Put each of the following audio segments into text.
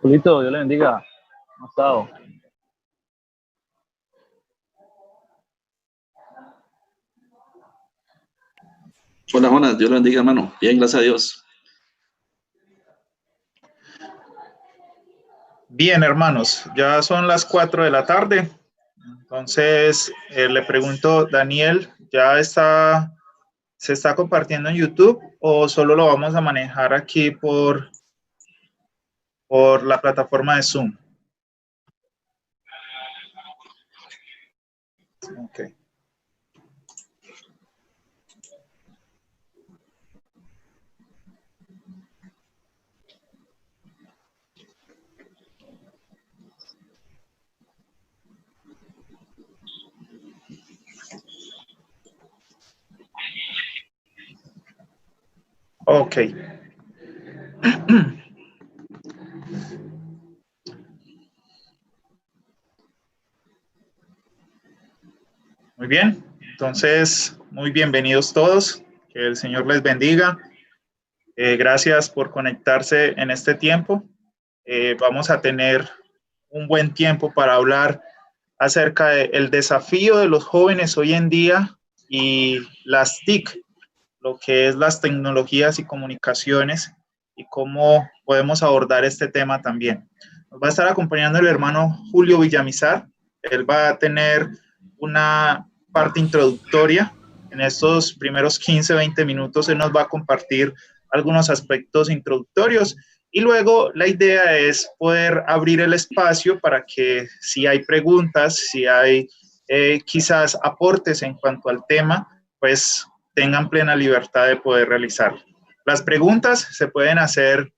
Julito, Dios le bendiga. ¿Cómo ha estado? Hola, Jonas, Dios lo bendiga, hermano. Bien, gracias a Dios. Bien, hermanos, ya son las 4 de la tarde. Entonces, le pregunto, Daniel, ¿se está compartiendo en YouTube o solo lo vamos a manejar aquí por la plataforma de Zoom? Okay. Ok. Muy bien. Entonces, muy bienvenidos todos. Que el Señor les bendiga. Gracias por conectarse en este tiempo. Vamos a tener un buen tiempo para hablar acerca del desafío de los jóvenes hoy en día y las TIC, lo que es las tecnologías y comunicaciones, y cómo podemos abordar este tema también. Nos va a estar acompañando el hermano Julio Villamizar. Él va a tener una parte introductoria. En estos primeros 15-20 minutos él nos va a compartir algunos aspectos introductorios y luego la idea es poder abrir el espacio para que si hay preguntas, si hay quizás aportes en cuanto al tema, pues tengan plena libertad de poder realizar. Las preguntas se pueden hacer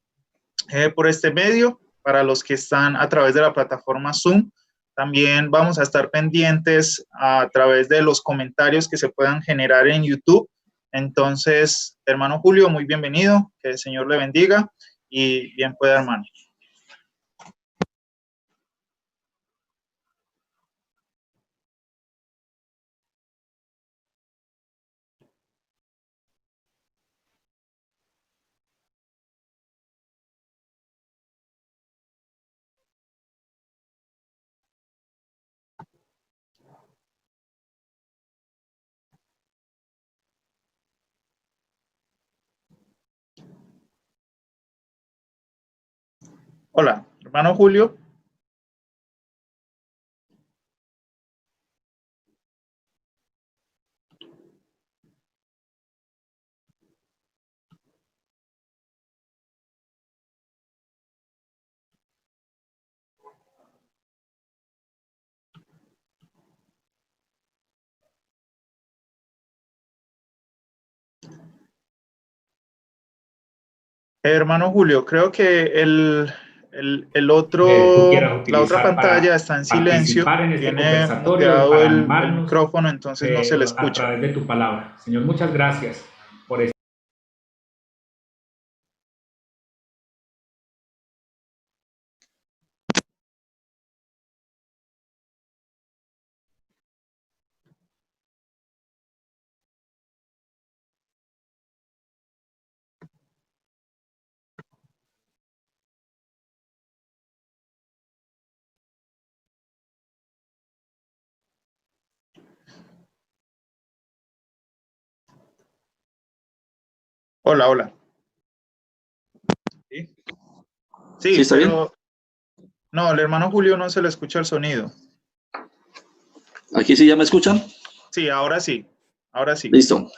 por este medio para los que están a través de la plataforma Zoom. También vamos a estar pendientes a través de los comentarios que se puedan generar en YouTube. Entonces, hermano Julio, muy bienvenido, que el Señor le bendiga y bien pueda, hermano. Hola, hermano Julio. Hermano Julio, creo que la otra pantalla está en silencio, participar en este tiene conversatorio, muteado para el animarnos micrófono, entonces no se le a escucha. través de tu palabra. Señor, muchas gracias por esto. Hola, hola. ¿Sí? ¿Sí está pero bien? no, el hermano Julio no se le escucha el sonido. ¿Aquí sí ya me escuchan? Sí, ahora sí, ahora sí. Listo.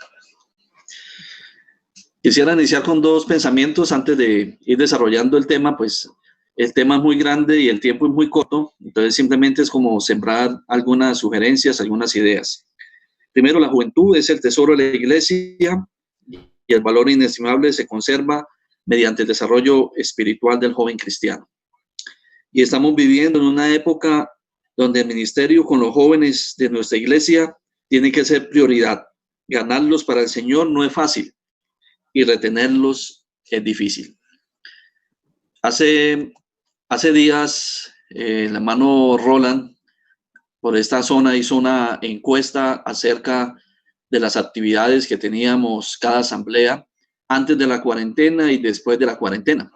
Quisiera iniciar con dos pensamientos antes de ir desarrollando el tema, pues el tema es muy grande y el tiempo es muy corto, entonces simplemente es como sembrar algunas sugerencias, algunas ideas. Primero, la juventud es el tesoro de la iglesia y el valor inestimable se conserva mediante el desarrollo espiritual del joven cristiano. Y estamos viviendo en una época donde el ministerio con los jóvenes de nuestra iglesia tiene que ser prioridad. Ganarlos para el Señor no es fácil y retenerlos es difícil. Hace días, el hermano Roland por esta zona hizo una encuesta acerca de las actividades que teníamos cada asamblea antes de la cuarentena y después de la cuarentena.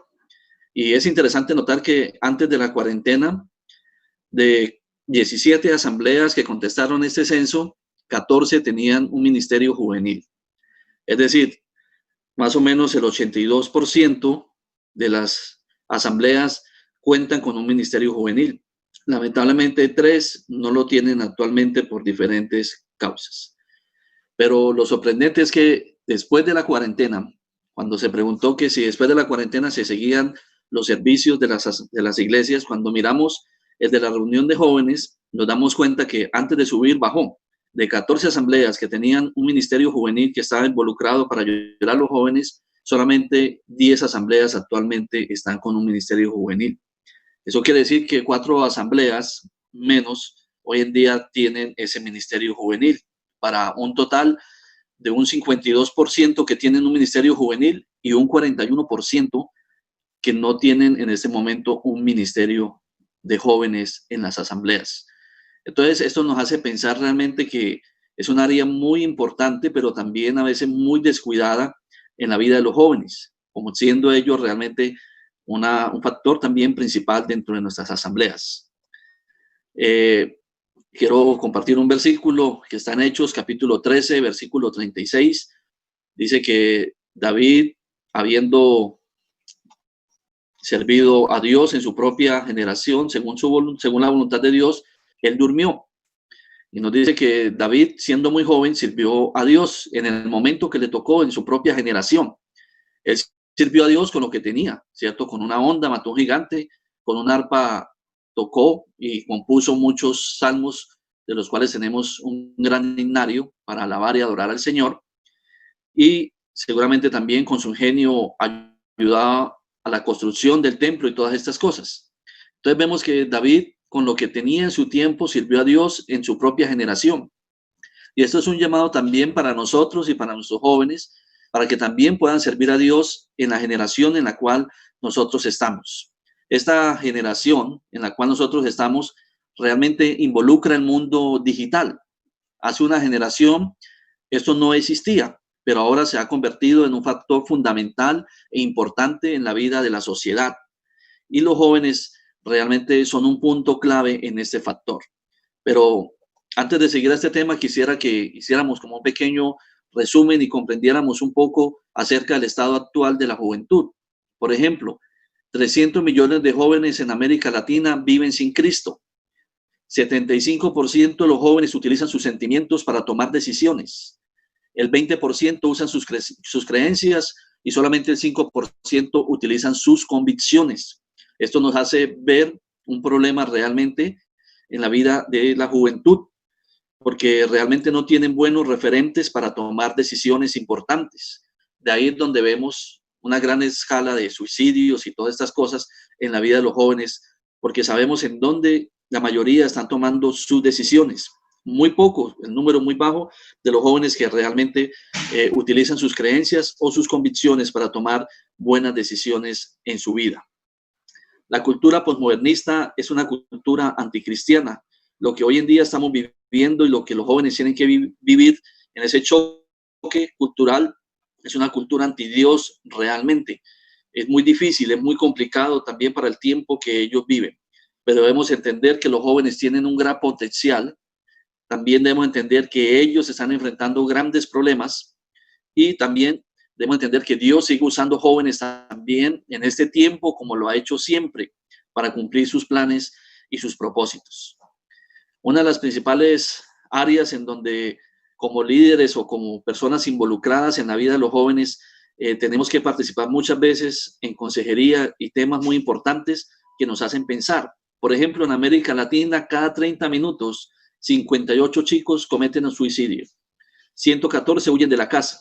Y es interesante notar que antes de la cuarentena, de 17 asambleas que contestaron este censo, 14 tenían un ministerio juvenil. Es decir, más o menos el 82% de las asambleas cuentan con un ministerio juvenil. Lamentablemente, 3 no lo tienen actualmente por diferentes causas. Pero lo sorprendente es que después de la cuarentena, cuando se preguntó que si después de la cuarentena se seguían los servicios de las iglesias, cuando miramos el de la reunión de jóvenes, nos damos cuenta que antes de subir bajó. De 14 asambleas que tenían un ministerio juvenil que estaba involucrado para ayudar a los jóvenes, solamente 10 asambleas actualmente están con un ministerio juvenil. Eso quiere decir que 4 asambleas menos hoy en día tienen ese ministerio juvenil, para un total de un 52% que tienen un ministerio juvenil y un 41% que no tienen en este momento un ministerio de jóvenes en las asambleas. Entonces, esto nos hace pensar realmente que es un área muy importante, pero también a veces muy descuidada en la vida de los jóvenes, como siendo ellos realmente un factor también principal dentro de nuestras asambleas. Quiero compartir un versículo que está en Hechos, capítulo 13, versículo 36. Dice que David, habiendo servido a Dios en su propia generación, según la voluntad de Dios, él durmió. Y nos dice que David, siendo muy joven, sirvió a Dios en el momento que le tocó en su propia generación. Él sirvió a Dios con lo que tenía, ¿cierto? Con una honda mató un gigante, con un arpa tocó y compuso muchos salmos, de los cuales tenemos un gran himnario para alabar y adorar al Señor. Y seguramente también con su ingenio ayudaba a la construcción del templo y todas estas cosas. Entonces vemos que David, con lo que tenía en su tiempo, sirvió a Dios en su propia generación. Y esto es un llamado también para nosotros y para nuestros jóvenes, para que también puedan servir a Dios en la generación en la cual nosotros estamos. Esta generación en la cual nosotros estamos realmente involucra el mundo digital. Hace una generación esto no existía, pero ahora se ha convertido en un factor fundamental e importante en la vida de la sociedad. Y los jóvenes realmente son un punto clave en este factor. Pero antes de seguir a este tema, quisiera que hiciéramos como un pequeño resumen y comprendiéramos un poco acerca del estado actual de la juventud. Por ejemplo, 300 millones de jóvenes en América Latina viven sin Cristo. 75% de los jóvenes utilizan sus sentimientos para tomar decisiones. El 20% usan sus creencias y solamente el 5% utilizan sus convicciones. Esto nos hace ver un problema realmente en la vida de la juventud, porque realmente no tienen buenos referentes para tomar decisiones importantes. De ahí es donde vemos una gran escala de suicidios y todas estas cosas en la vida de los jóvenes, porque sabemos en dónde la mayoría están tomando sus decisiones. Muy poco, el número muy bajo de los jóvenes que realmente utilizan sus creencias o sus convicciones para tomar buenas decisiones en su vida. La cultura posmodernista es una cultura anticristiana. Lo que hoy en día estamos viviendo y lo que los jóvenes tienen que vivir en ese choque cultural es una cultura antidios realmente. Es muy difícil, es muy complicado también para el tiempo que ellos viven. Pero debemos entender que los jóvenes tienen un gran potencial. También debemos entender que ellos están enfrentando grandes problemas y también debemos entender que Dios sigue usando jóvenes también en este tiempo como lo ha hecho siempre para cumplir sus planes y sus propósitos. Una de las principales áreas en donde como líderes o como personas involucradas en la vida de los jóvenes tenemos que participar muchas veces en consejería y temas muy importantes que nos hacen pensar. Por ejemplo, en América Latina, cada 30 minutos, 58 chicos cometen un suicidio, 114 huyen de la casa,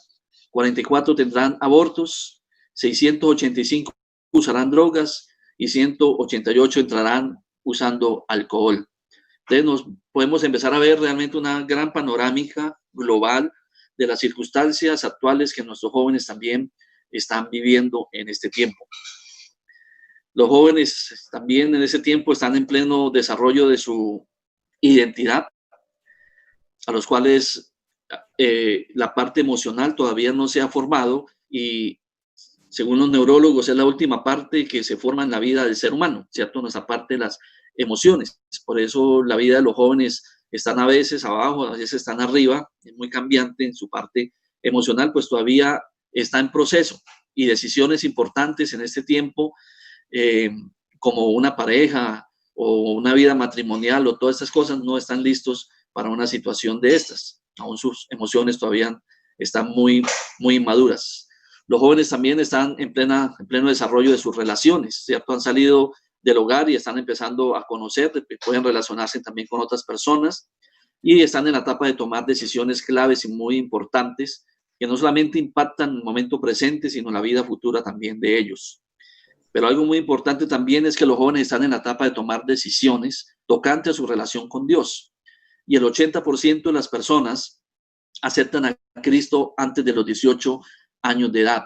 44 tendrán abortos, 685 usarán drogas y 188 entrarán usando alcohol. Entonces nos podemos empezar a ver realmente una gran panorámica global de las circunstancias actuales que nuestros jóvenes también están viviendo en este tiempo. Los jóvenes también en ese tiempo están en pleno desarrollo de su identidad, a los cuales la parte emocional todavía no se ha formado y según los neurólogos, es la última parte que se forma en la vida del ser humano, ¿cierto? Nuestra parte de las emociones. Por eso la vida de los jóvenes están a veces abajo, a veces están arriba, es muy cambiante en su parte emocional, pues todavía está en proceso, y decisiones importantes en este tiempo, como una pareja o una vida matrimonial o todas estas cosas, no están listos para una situación de estas. Aún sus emociones todavía están muy, muy inmaduras. Los jóvenes también están en pleno desarrollo de sus relaciones, ¿cierto? Han salido del hogar y están empezando a conocer, pueden relacionarse también con otras personas, y están en la etapa de tomar decisiones claves y muy importantes que no solamente impactan el momento presente, sino la vida futura también de ellos. Pero algo muy importante también es que los jóvenes están en la etapa de tomar decisiones tocante a su relación con Dios. Y el 80% de las personas aceptan a Cristo antes de los 18 años de edad.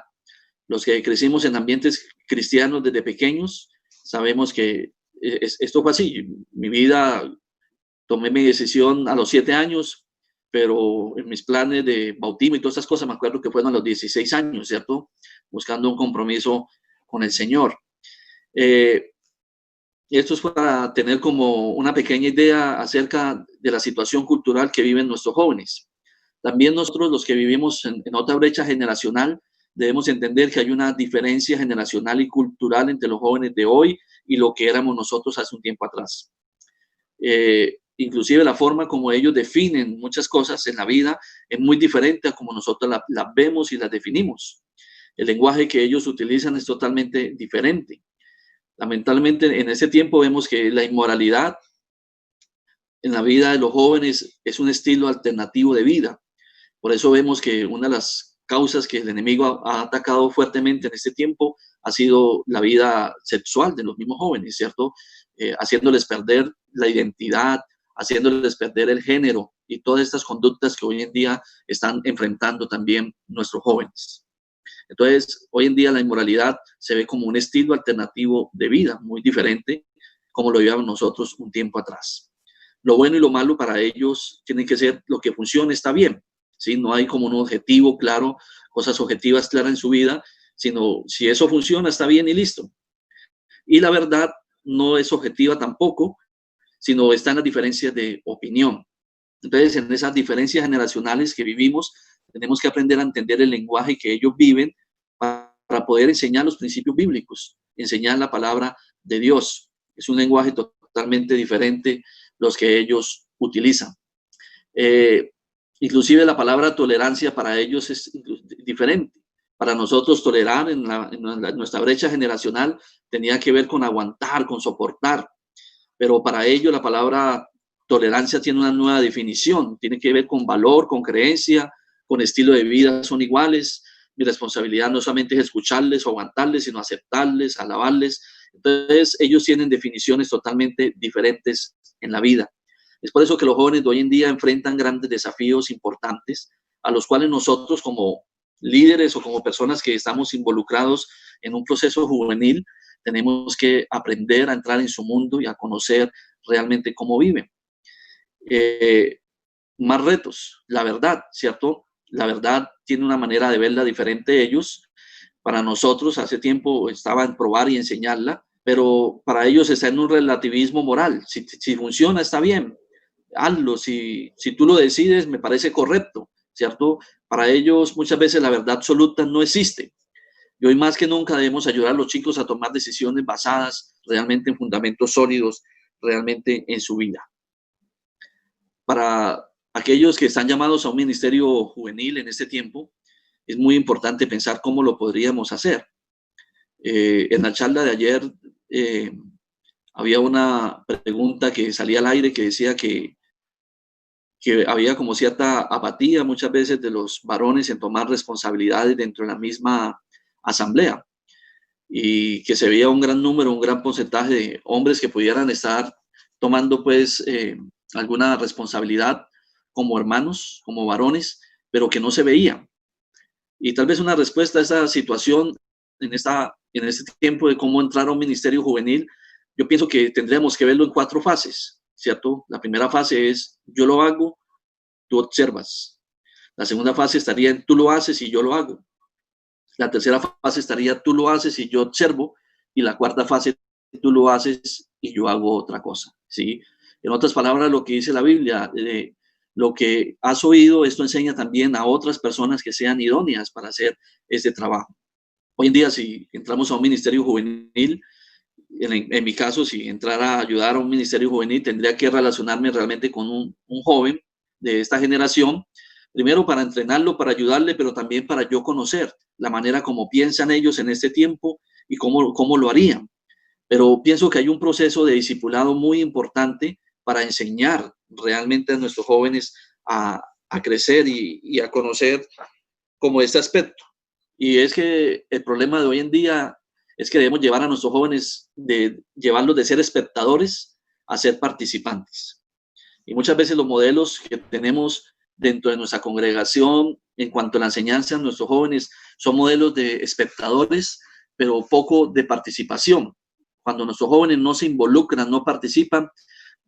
Los que crecimos en ambientes cristianos desde pequeños, sabemos que esto fue así. Mi vida, tomé mi decisión a los 7 años, pero en mis planes de bautismo y todas esas cosas, me acuerdo que fueron a los 16 años, ¿cierto? Buscando un compromiso con el Señor. Esto es para tener como una pequeña idea acerca de la situación cultural que viven nuestros jóvenes. También nosotros, los que vivimos en otra brecha generacional, debemos entender que hay una diferencia generacional y cultural entre los jóvenes de hoy y lo que éramos nosotros hace un tiempo atrás. Inclusive la forma como ellos definen muchas cosas en la vida es muy diferente a como nosotros las vemos y las definimos. El lenguaje que ellos utilizan es totalmente diferente. Lamentablemente, en ese tiempo vemos que la inmoralidad en la vida de los jóvenes es un estilo alternativo de vida. Por eso vemos que una de las causas que el enemigo ha atacado fuertemente en este tiempo ha sido la vida sexual de los mismos jóvenes, ¿cierto? Haciéndoles perder la identidad, haciéndoles perder el género y todas estas conductas que hoy en día están enfrentando también nuestros jóvenes. Entonces, hoy en día la inmoralidad se ve como un estilo alternativo de vida, muy diferente como lo llevamos nosotros un tiempo atrás. Lo bueno y lo malo para ellos tiene que ser lo que funcione, está bien, ¿sí? No hay como un objetivo claro, cosas objetivas claras en su vida, sino si eso funciona, está bien y listo. Y la verdad no es objetiva tampoco, sino está en las diferencias de opinión. Entonces, en esas diferencias generacionales que vivimos, tenemos que aprender a entender el lenguaje que ellos viven para poder enseñar los principios bíblicos, enseñar la palabra de Dios. Es un lenguaje totalmente diferente los que ellos utilizan. Inclusive la palabra tolerancia para ellos es diferente. Para nosotros tolerar en nuestra brecha generacional tenía que ver con aguantar, con soportar. Pero para ellos la palabra tolerancia tiene una nueva definición. Tiene que ver con valor, con creencia, con estilo de vida, son iguales. Mi responsabilidad no solamente es escucharles o aguantarles, sino aceptarles, alabarles. Entonces, ellos tienen definiciones totalmente diferentes en la vida. Es por eso que los jóvenes de hoy en día enfrentan grandes desafíos importantes, a los cuales nosotros como líderes o como personas que estamos involucrados en un proceso juvenil, tenemos que aprender a entrar en su mundo y a conocer realmente cómo viven. Más retos, la verdad, ¿cierto? La verdad tiene una manera de verla diferente de ellos. Para nosotros hace tiempo estaba en probar y enseñarla, pero para ellos está en un relativismo moral. Si funciona, está bien, hazlo. Si tú lo decides, me parece correcto, ¿cierto? Para ellos muchas veces la verdad absoluta no existe. Y hoy más que nunca debemos ayudar a los chicos a tomar decisiones basadas realmente en fundamentos sólidos, realmente en su vida. Para aquellos que están llamados a un ministerio juvenil en este tiempo, es muy importante pensar cómo lo podríamos hacer. En la charla de ayer había una pregunta que salía al aire que decía que había como cierta apatía muchas veces de los varones en tomar responsabilidades dentro de la misma asamblea y que se veía un gran número, un gran porcentaje de hombres que pudieran estar tomando pues alguna responsabilidad como hermanos, como varones, pero que no se veía. Y tal vez una respuesta a esa situación en este tiempo de cómo entrar a un ministerio juvenil, yo pienso que tendríamos que verlo en 4 fases, ¿cierto? La primera fase es yo lo hago, tú observas. La segunda fase estaría en tú lo haces y yo lo hago. La tercera fase estaría tú lo haces y yo observo, y la cuarta fase tú lo haces y yo hago otra cosa, ¿sí? En otras palabras, lo que dice la Biblia, lo que has oído, esto enseña también a otras personas que sean idóneas para hacer este trabajo. Hoy en día, si entramos a un ministerio juvenil, en mi caso, si entrara a ayudar a un ministerio juvenil, tendría que relacionarme realmente con un joven de esta generación, primero para entrenarlo, para ayudarle, pero también para yo conocer la manera como piensan ellos en este tiempo y cómo lo harían. Pero pienso que hay un proceso de discipulado muy importante para enseñar realmente a nuestros jóvenes a crecer y a conocer como este aspecto. Y es que el problema de hoy en día es que debemos llevar a nuestros jóvenes, llevarlos de ser espectadores a ser participantes. Y muchas veces los modelos que tenemos dentro de nuestra congregación en cuanto a la enseñanza a nuestros jóvenes son modelos de espectadores, pero poco de participación. Cuando nuestros jóvenes no se involucran, no participan,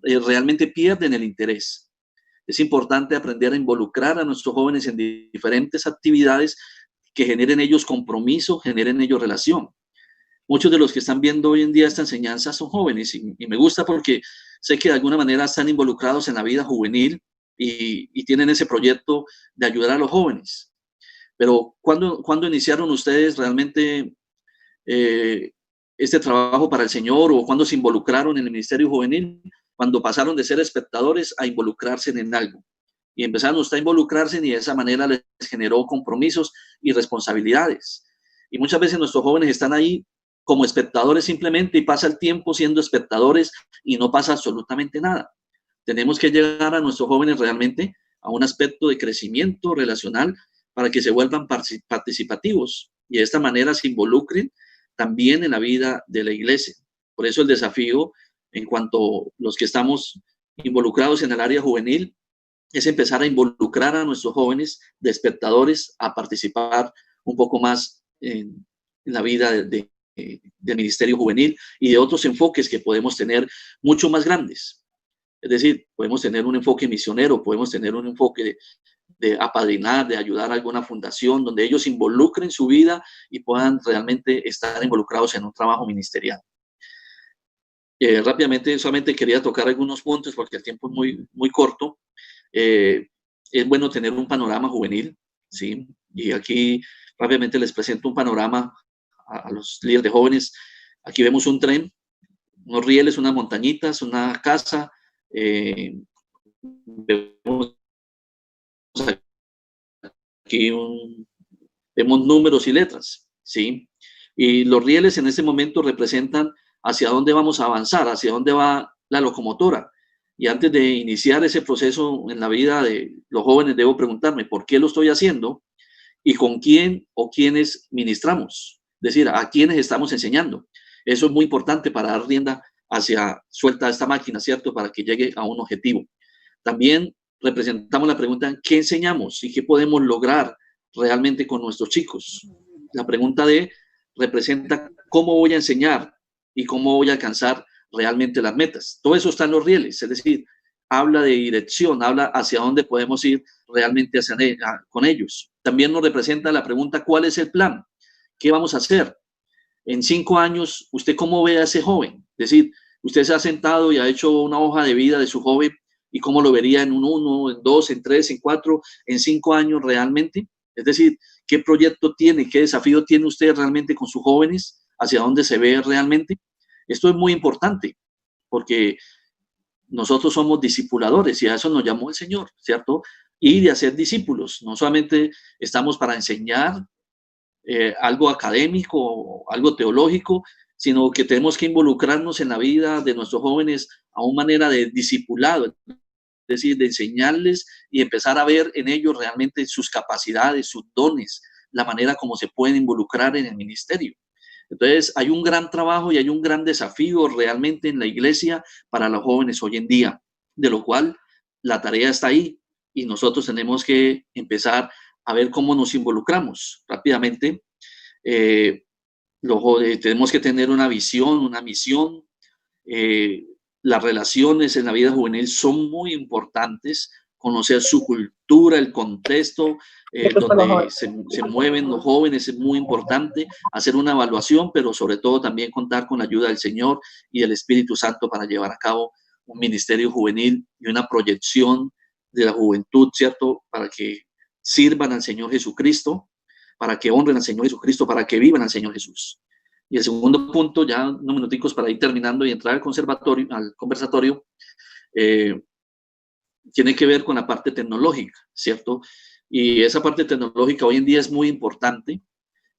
realmente pierden el interés. Es importante aprender a involucrar a nuestros jóvenes en diferentes actividades que generen ellos compromiso, generen ellos relación. Muchos de los que están viendo hoy en día esta enseñanza son jóvenes y me gusta porque sé que de alguna manera están involucrados en la vida juvenil y tienen ese proyecto de ayudar a los jóvenes. Pero ¿cuándo iniciaron ustedes realmente este trabajo para el Señor, o cuándo se involucraron en el ministerio juvenil? Cuando pasaron de ser espectadores a involucrarse en algo. Y empezaron a involucrarse y de esa manera les generó compromisos y responsabilidades. Y muchas veces nuestros jóvenes están ahí como espectadores simplemente y pasa el tiempo siendo espectadores y no pasa absolutamente nada. Tenemos que llegar a nuestros jóvenes realmente a un aspecto de crecimiento relacional para que se vuelvan participativos y de esta manera se involucren también en la vida de la iglesia. Por eso el desafío en cuanto a los que estamos involucrados en el área juvenil es empezar a involucrar a nuestros jóvenes de espectadores a participar un poco más en la vida del ministerio juvenil y de otros enfoques que podemos tener mucho más grandes. Es decir, podemos tener un enfoque misionero, podemos tener un enfoque de apadrinar, de ayudar a alguna fundación donde ellos involucren su vida y puedan realmente estar involucrados en un trabajo ministerial. Rápidamente, solamente quería tocar algunos puntos porque el tiempo es muy corto. Es bueno tener un panorama juvenil, ¿sí? Y aquí rápidamente les presento un panorama a los líderes de jóvenes. Aquí vemos un tren, unos rieles, unas montañitas, una casa. Vemos aquí vemos números y letras, ¿sí? Y los rieles en este momento representan hacia dónde vamos a avanzar, hacia dónde va la locomotora. Y antes de iniciar ese proceso en la vida de los jóvenes, debo preguntarme por qué lo estoy haciendo y con quién o quiénes ministramos. Es decir, a quiénes estamos enseñando. Eso es muy importante para dar rienda hacia suelta esta máquina, ¿cierto? Para que llegue a un objetivo. También representamos la pregunta, ¿qué enseñamos y qué podemos lograr realmente con nuestros chicos? La pregunta D representa cómo voy a enseñar y cómo voy a alcanzar realmente las metas. Todo eso está en los rieles, es decir, habla de dirección, habla hacia dónde podemos ir realmente con ellos. También nos representa la pregunta, ¿cuál es el plan? ¿Qué vamos a hacer? En 5 años, ¿usted cómo ve a ese joven? Es decir, usted se ha sentado y ha hecho una hoja de vida de su joven y cómo lo vería en 1, en 2, en 3, en 4, en 5 años realmente. Es decir, ¿qué proyecto tiene, qué desafío tiene usted realmente con sus jóvenes? ¿Hacia dónde se ve realmente? Esto es muy importante porque nosotros somos discipuladores y a eso nos llamó el Señor, ¿cierto? Y de hacer discípulos. No solamente estamos para enseñar algo académico, algo teológico, sino que tenemos que involucrarnos en la vida de nuestros jóvenes a una manera de discipulado, es decir, de enseñarles y empezar a ver en ellos realmente sus capacidades, sus dones, la manera como se pueden involucrar en el ministerio. Entonces, hay un gran trabajo y hay un gran desafío realmente en la iglesia para los jóvenes hoy en día, de lo cual la tarea está ahí y nosotros tenemos que empezar a ver cómo nos involucramos rápidamente. Tenemos que tener una visión, una misión. Las relaciones en la vida juvenil son muy importantes conocer su cultura, el contexto donde se mueven los jóvenes. Es muy importante hacer una evaluación, pero sobre todo también contar con la ayuda del Señor y del Espíritu Santo para llevar a cabo un ministerio juvenil y una proyección de la juventud, ¿cierto? Para que sirvan al Señor Jesucristo, para que honren al Señor Jesucristo, para que vivan al Señor Jesús. Y el segundo punto, ya unos minuticos para ir terminando y entrar al conversatorio, tiene que ver con la parte tecnológica, ¿cierto? Y esa parte tecnológica hoy en día es muy importante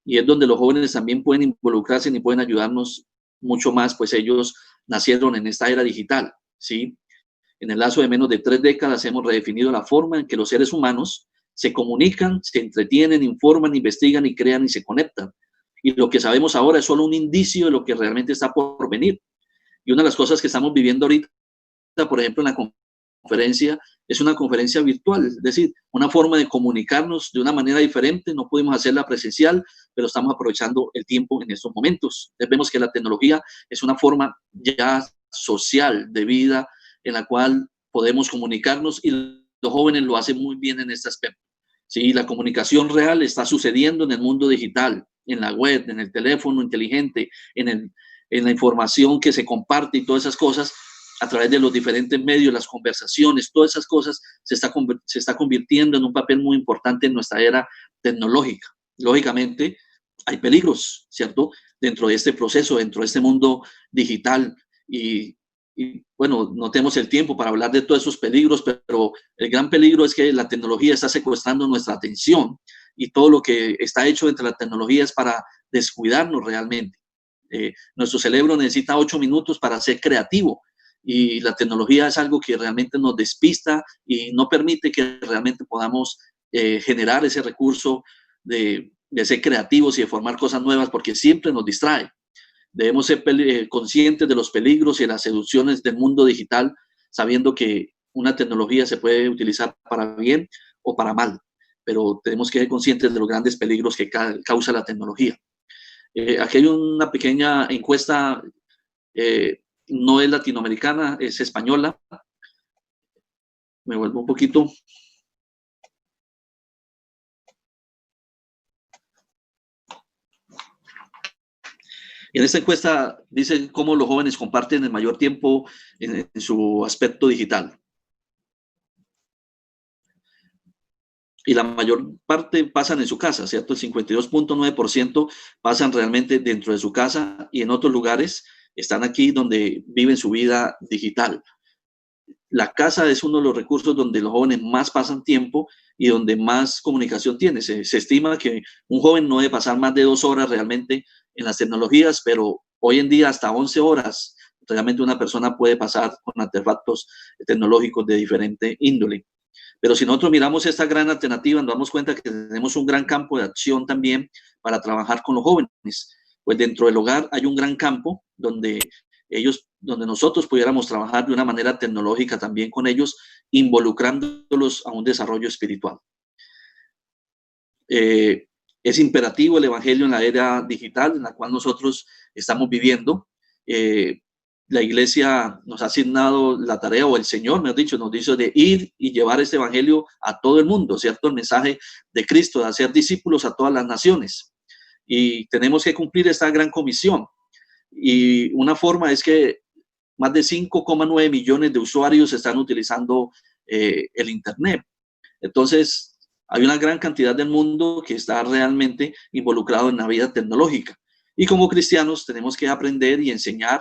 y es donde los jóvenes también pueden involucrarse y pueden ayudarnos mucho más, pues ellos nacieron en esta era digital, ¿sí? En el lazo de menos de 3 décadas hemos redefinido la forma en que los seres humanos se comunican, se entretienen, informan, investigan y crean y se conectan. Y lo que sabemos ahora es solo un indicio de lo que realmente está por venir. Y una de las cosas que estamos viviendo ahorita, por ejemplo, en la conferencia, es una conferencia virtual, es decir, una forma de comunicarnos de una manera diferente. No pudimos hacerla presencial, pero estamos aprovechando el tiempo en estos momentos. Entonces, vemos que la tecnología es una forma ya social de vida en la cual podemos comunicarnos y los jóvenes lo hacen muy bien en este aspecto. Sí, la comunicación real está sucediendo en el mundo digital, en la web, en el teléfono inteligente, en la información que se comparte y todas esas cosas a través de los diferentes medios, las conversaciones, todas esas cosas se está convirtiendo en un papel muy importante en nuestra era tecnológica. Lógicamente, hay peligros, ¿cierto? Dentro de este proceso, dentro de este mundo digital y bueno, no tenemos el tiempo para hablar de todos esos peligros, pero el gran peligro es que la tecnología está secuestrando nuestra atención y todo lo que está hecho dentro de la tecnología es para descuidarnos realmente. Nuestro cerebro necesita 8 minutos para ser creativo y la tecnología es algo que realmente nos despista y no permite que realmente podamos generar ese recurso de ser creativos y de formar cosas nuevas, porque siempre nos distrae. Debemos ser conscientes de los peligros y de las seducciones del mundo digital, sabiendo que una tecnología se puede utilizar para bien o para mal, pero tenemos que ser conscientes de los grandes peligros que causa la tecnología. Aquí hay una pequeña encuesta, no es latinoamericana, es española. Me vuelvo un poquito. En esta encuesta dice cómo los jóvenes comparten el mayor tiempo en su aspecto digital. Y la mayor parte pasan en su casa, ¿cierto? El 52.9% pasan realmente dentro de su casa y en otros lugares están aquí donde viven su vida digital. La casa es uno de los recursos donde los jóvenes más pasan tiempo y donde más comunicación tiene. Se estima que un joven no debe pasar más de 2 horas realmente en las tecnologías, pero hoy en día hasta 11 horas realmente una persona puede pasar con artefactos tecnológicos de diferente índole. Pero si nosotros miramos esta gran alternativa, nos damos cuenta que tenemos un gran campo de acción también para trabajar con los jóvenes. Pues dentro del hogar hay un gran campo donde nosotros pudiéramos trabajar de una manera tecnológica también con ellos, involucrándolos a un desarrollo espiritual. Es imperativo el evangelio en la era digital en la cual nosotros estamos viviendo. La iglesia nos ha asignado la tarea, o el Señor, mejor dicho, nos dice de ir y llevar este evangelio a todo el mundo, ¿cierto? El mensaje de Cristo, de hacer discípulos a todas las naciones. Y tenemos que cumplir esta gran comisión. Y una forma es que más de 5,9 millones de usuarios están utilizando el Internet. Entonces, hay una gran cantidad del mundo que está realmente involucrado en la vida tecnológica. Y como cristianos tenemos que aprender y enseñar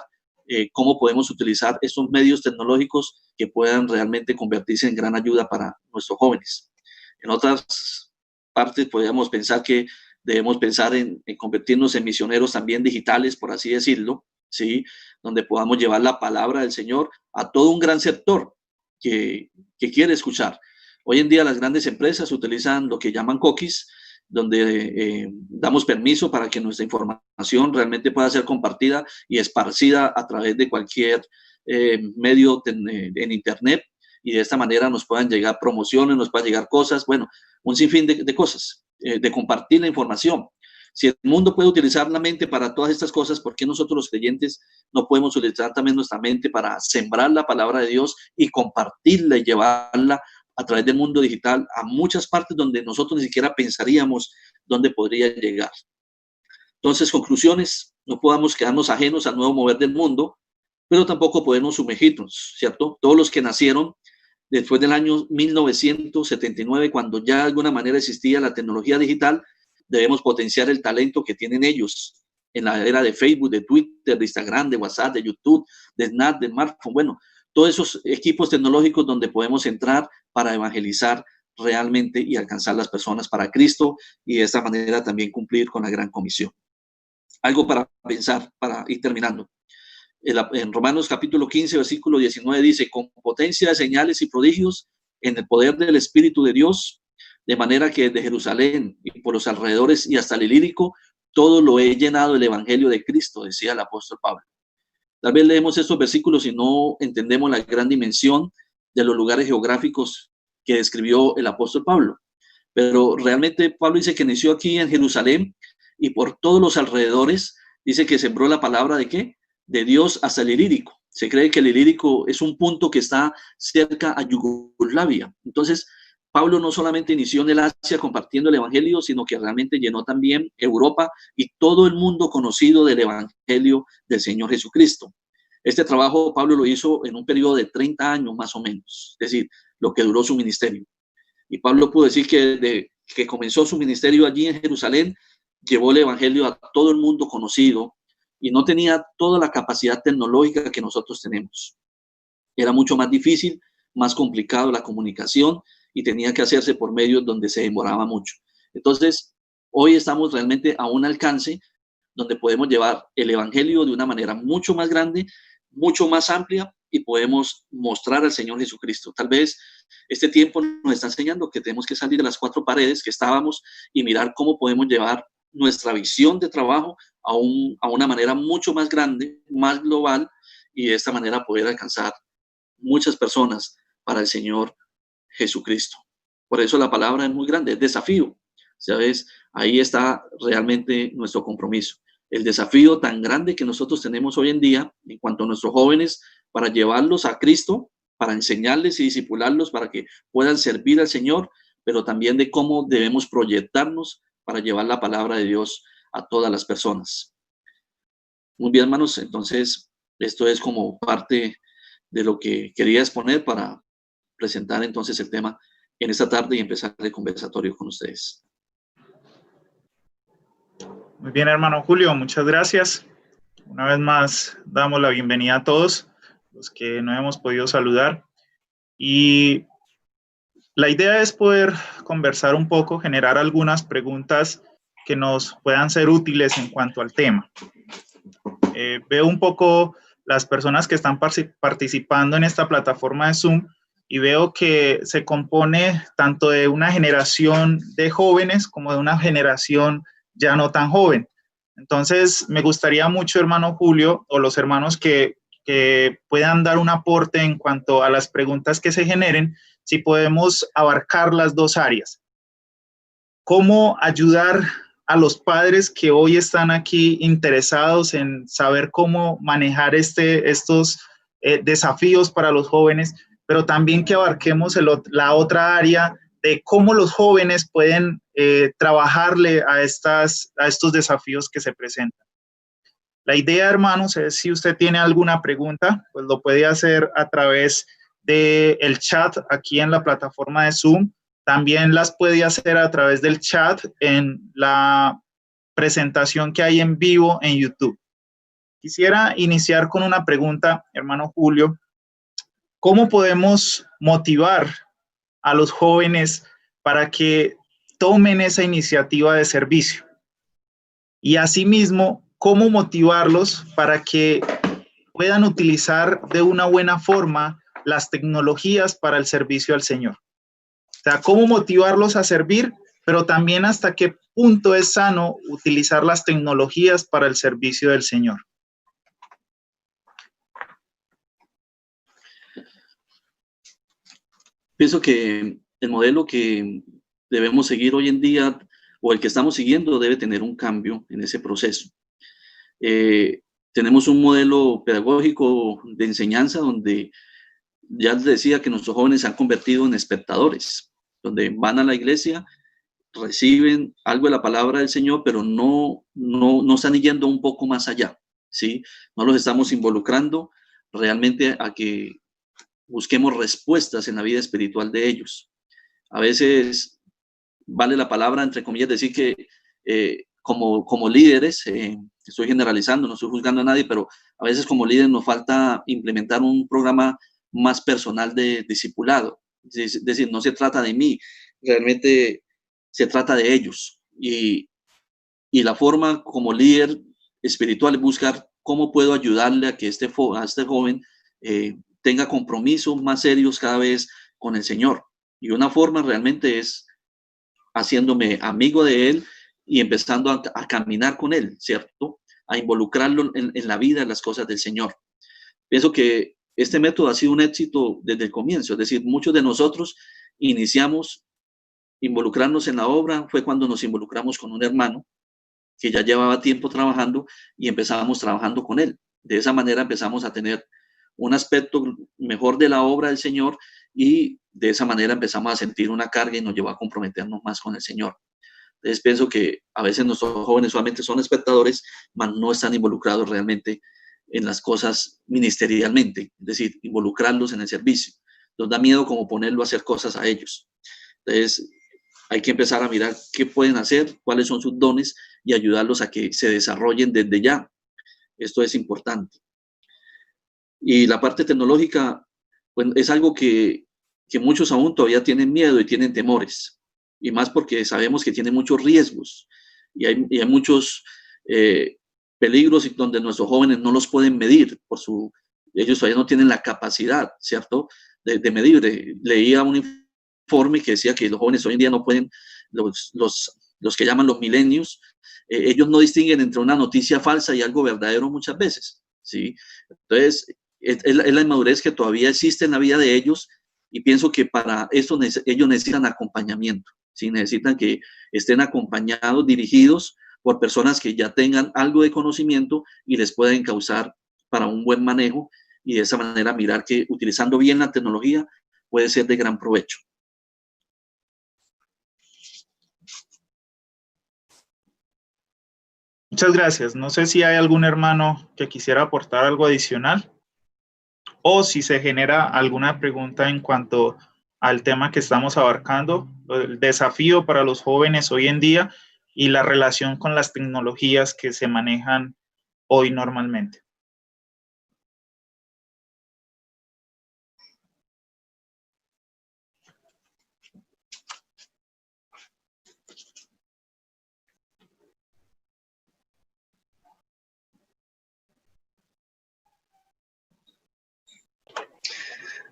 cómo podemos utilizar estos medios tecnológicos que puedan realmente convertirse en gran ayuda para nuestros jóvenes. En otras partes podríamos pensar que debemos pensar en convertirnos en misioneros también digitales, por así decirlo, ¿sí? Donde podamos llevar la palabra del Señor a todo un gran sector que quiere escuchar. Hoy en día las grandes empresas utilizan lo que llaman cookies, donde damos permiso para que nuestra información realmente pueda ser compartida y esparcida a través de cualquier medio en Internet, y de esta manera nos puedan llegar promociones, nos puedan llegar cosas, bueno, un sinfín de cosas, de compartir la información. Si el mundo puede utilizar la mente para todas estas cosas, ¿por qué nosotros los creyentes no podemos utilizar también nuestra mente para sembrar la palabra de Dios y compartirla y llevarla a través del mundo digital a muchas partes donde nosotros ni siquiera pensaríamos dónde podría llegar. Entonces, conclusiones, no podamos quedarnos ajenos al nuevo mover del mundo, pero tampoco podemos sumergirnos, ¿cierto? Todos los que nacieron después del año 1979, cuando ya de alguna manera existía la tecnología digital, debemos potenciar el talento que tienen ellos en la era de Facebook, de Twitter, de Instagram, de WhatsApp, de YouTube, de Snap, de smartphone, bueno, todos esos equipos tecnológicos donde podemos entrar para evangelizar realmente y alcanzar las personas para Cristo y de esta manera también cumplir con la gran comisión. Algo para pensar, para ir terminando. En Romanos capítulo 15, versículo 19 dice, con potencia de señales y prodigios en el poder del Espíritu de Dios, de manera que desde Jerusalén y por los alrededores y hasta el Ilírico, todo lo he llenado el Evangelio de Cristo, decía el apóstol Pablo. Tal vez leemos estos versículos y no entendemos la gran dimensión de los lugares geográficos que describió el apóstol Pablo. Pero realmente Pablo dice que nació aquí en Jerusalén y por todos los alrededores dice que sembró la palabra ¿de qué? De Dios hasta el Ilírico. Se cree que el Ilírico es un punto que está cerca a Yugoslavia. Entonces, Pablo no solamente inició en el Asia compartiendo el Evangelio, sino que realmente llenó también Europa y todo el mundo conocido del Evangelio del Señor Jesucristo. Este trabajo Pablo lo hizo en un periodo de 30 años más o menos, es decir, lo que duró su ministerio. Y Pablo pudo decir que desde que comenzó su ministerio allí en Jerusalén, llevó el Evangelio a todo el mundo conocido y no tenía toda la capacidad tecnológica que nosotros tenemos. Era mucho más difícil, más complicado la comunicación y tenía que hacerse por medios donde se demoraba mucho. Entonces, hoy estamos realmente a un alcance donde podemos llevar el Evangelio de una manera mucho más grande, mucho más amplia y podemos mostrar al Señor Jesucristo. Tal vez este tiempo nos está enseñando que tenemos que salir de las 4 paredes que estábamos y mirar cómo podemos llevar nuestra visión de trabajo a una manera mucho más grande, más global y de esta manera poder alcanzar muchas personas para el Señor Jesucristo. Por eso la palabra es muy grande, es desafío. ¿Sabes? Ahí está realmente nuestro compromiso. El desafío tan grande que nosotros tenemos hoy en día en cuanto a nuestros jóvenes para llevarlos a Cristo, para enseñarles y discipularlos para que puedan servir al Señor, pero también de cómo debemos proyectarnos para llevar la palabra de Dios a todas las personas. Muy bien, hermanos, entonces esto es como parte de lo que quería exponer para presentar entonces el tema en esta tarde y empezar el conversatorio con ustedes. Muy bien, hermano Julio, muchas gracias. Una vez más, damos la bienvenida a todos los que no hemos podido saludar. Y la idea es poder conversar un poco, generar algunas preguntas que nos puedan ser útiles en cuanto al tema. Veo un poco las personas que están participando en esta plataforma de Zoom y veo que se compone tanto de una generación de jóvenes como de una generación ya no tan joven. Entonces, me gustaría mucho, hermano Julio, o los hermanos que puedan dar un aporte en cuanto a las preguntas que se generen, si podemos abarcar las 2 áreas. ¿Cómo ayudar a los padres que hoy están aquí interesados en saber cómo manejar estos desafíos para los jóvenes, pero también que abarquemos la otra área de cómo los jóvenes pueden trabajarle a estos desafíos que se presentan? La idea, hermanos, es si usted tiene alguna pregunta, pues lo puede hacer a través del chat aquí en la plataforma de Zoom. También las puede hacer a través del chat en la presentación que hay en vivo en YouTube. Quisiera iniciar con una pregunta, hermano Julio. ¿Cómo podemos motivar a los jóvenes para que tomen esa iniciativa de servicio? Y asimismo, ¿cómo motivarlos para que puedan utilizar de una buena forma las tecnologías para el servicio al Señor? O sea, ¿cómo motivarlos a servir, pero también hasta qué punto es sano utilizar las tecnologías para el servicio del Señor? Pienso que el modelo que debemos seguir hoy en día, o el que estamos siguiendo, debe tener un cambio en ese proceso. Tenemos un modelo pedagógico de enseñanza donde ya les decía que nuestros jóvenes se han convertido en espectadores, donde van a la iglesia, reciben algo de la palabra del Señor, pero no están yendo un poco más allá, ¿sí? No los estamos involucrando realmente a que busquemos respuestas en la vida espiritual de ellos. A veces vale la palabra, entre comillas, decir que como líderes, estoy generalizando, no estoy juzgando a nadie, pero a veces como líderes nos falta implementar un programa más personal de discipulado. Es decir, no se trata de mí, realmente se trata de ellos. Y la forma como líder espiritual es buscar cómo puedo ayudarle a que este joven tenga compromisos más serios cada vez con el Señor. Y una forma realmente es haciéndome amigo de él y empezando a caminar con él, ¿cierto? A involucrarlo en la vida, en las cosas del Señor. Pienso que este método ha sido un éxito desde el comienzo, es decir, muchos de nosotros iniciamos involucrarnos en la obra, fue cuando nos involucramos con un hermano que ya llevaba tiempo trabajando y empezábamos trabajando con él. De esa manera empezamos a tener un aspecto mejor de la obra del Señor y de esa manera empezamos a sentir una carga y nos llevó a comprometernos más con el Señor. Entonces pienso que a veces nuestros jóvenes solamente son espectadores, mas no están involucrados realmente en las cosas ministerialmente, es decir, involucrarlos en el servicio. Nos da miedo como ponerlo a hacer cosas a ellos. Entonces hay que empezar a mirar qué pueden hacer, cuáles son sus dones y ayudarlos a que se desarrollen desde ya. Esto es importante. Y la parte tecnológica, pues, es algo que muchos aún todavía tienen miedo y tienen temores. Y más porque sabemos que tiene muchos riesgos y hay muchos peligros donde nuestros jóvenes no los pueden medir ellos todavía no tienen la capacidad, ¿cierto?, de medir. Leía un informe que decía que los jóvenes hoy en día no pueden, los que llaman los milenios, ellos no distinguen entre una noticia falsa y algo verdadero muchas veces, ¿sí? Entonces, es la inmadurez que todavía existe en la vida de ellos y pienso que para eso ellos necesitan acompañamiento, ¿sí? Necesitan que estén acompañados, dirigidos por personas que ya tengan algo de conocimiento y les puedan encauzar para un buen manejo y de esa manera mirar que utilizando bien la tecnología puede ser de gran provecho. Muchas gracias. No sé si hay algún hermano que quisiera aportar algo adicional o si se genera alguna pregunta en cuanto al tema que estamos abarcando, el desafío para los jóvenes hoy en día y la relación con las tecnologías que se manejan hoy normalmente.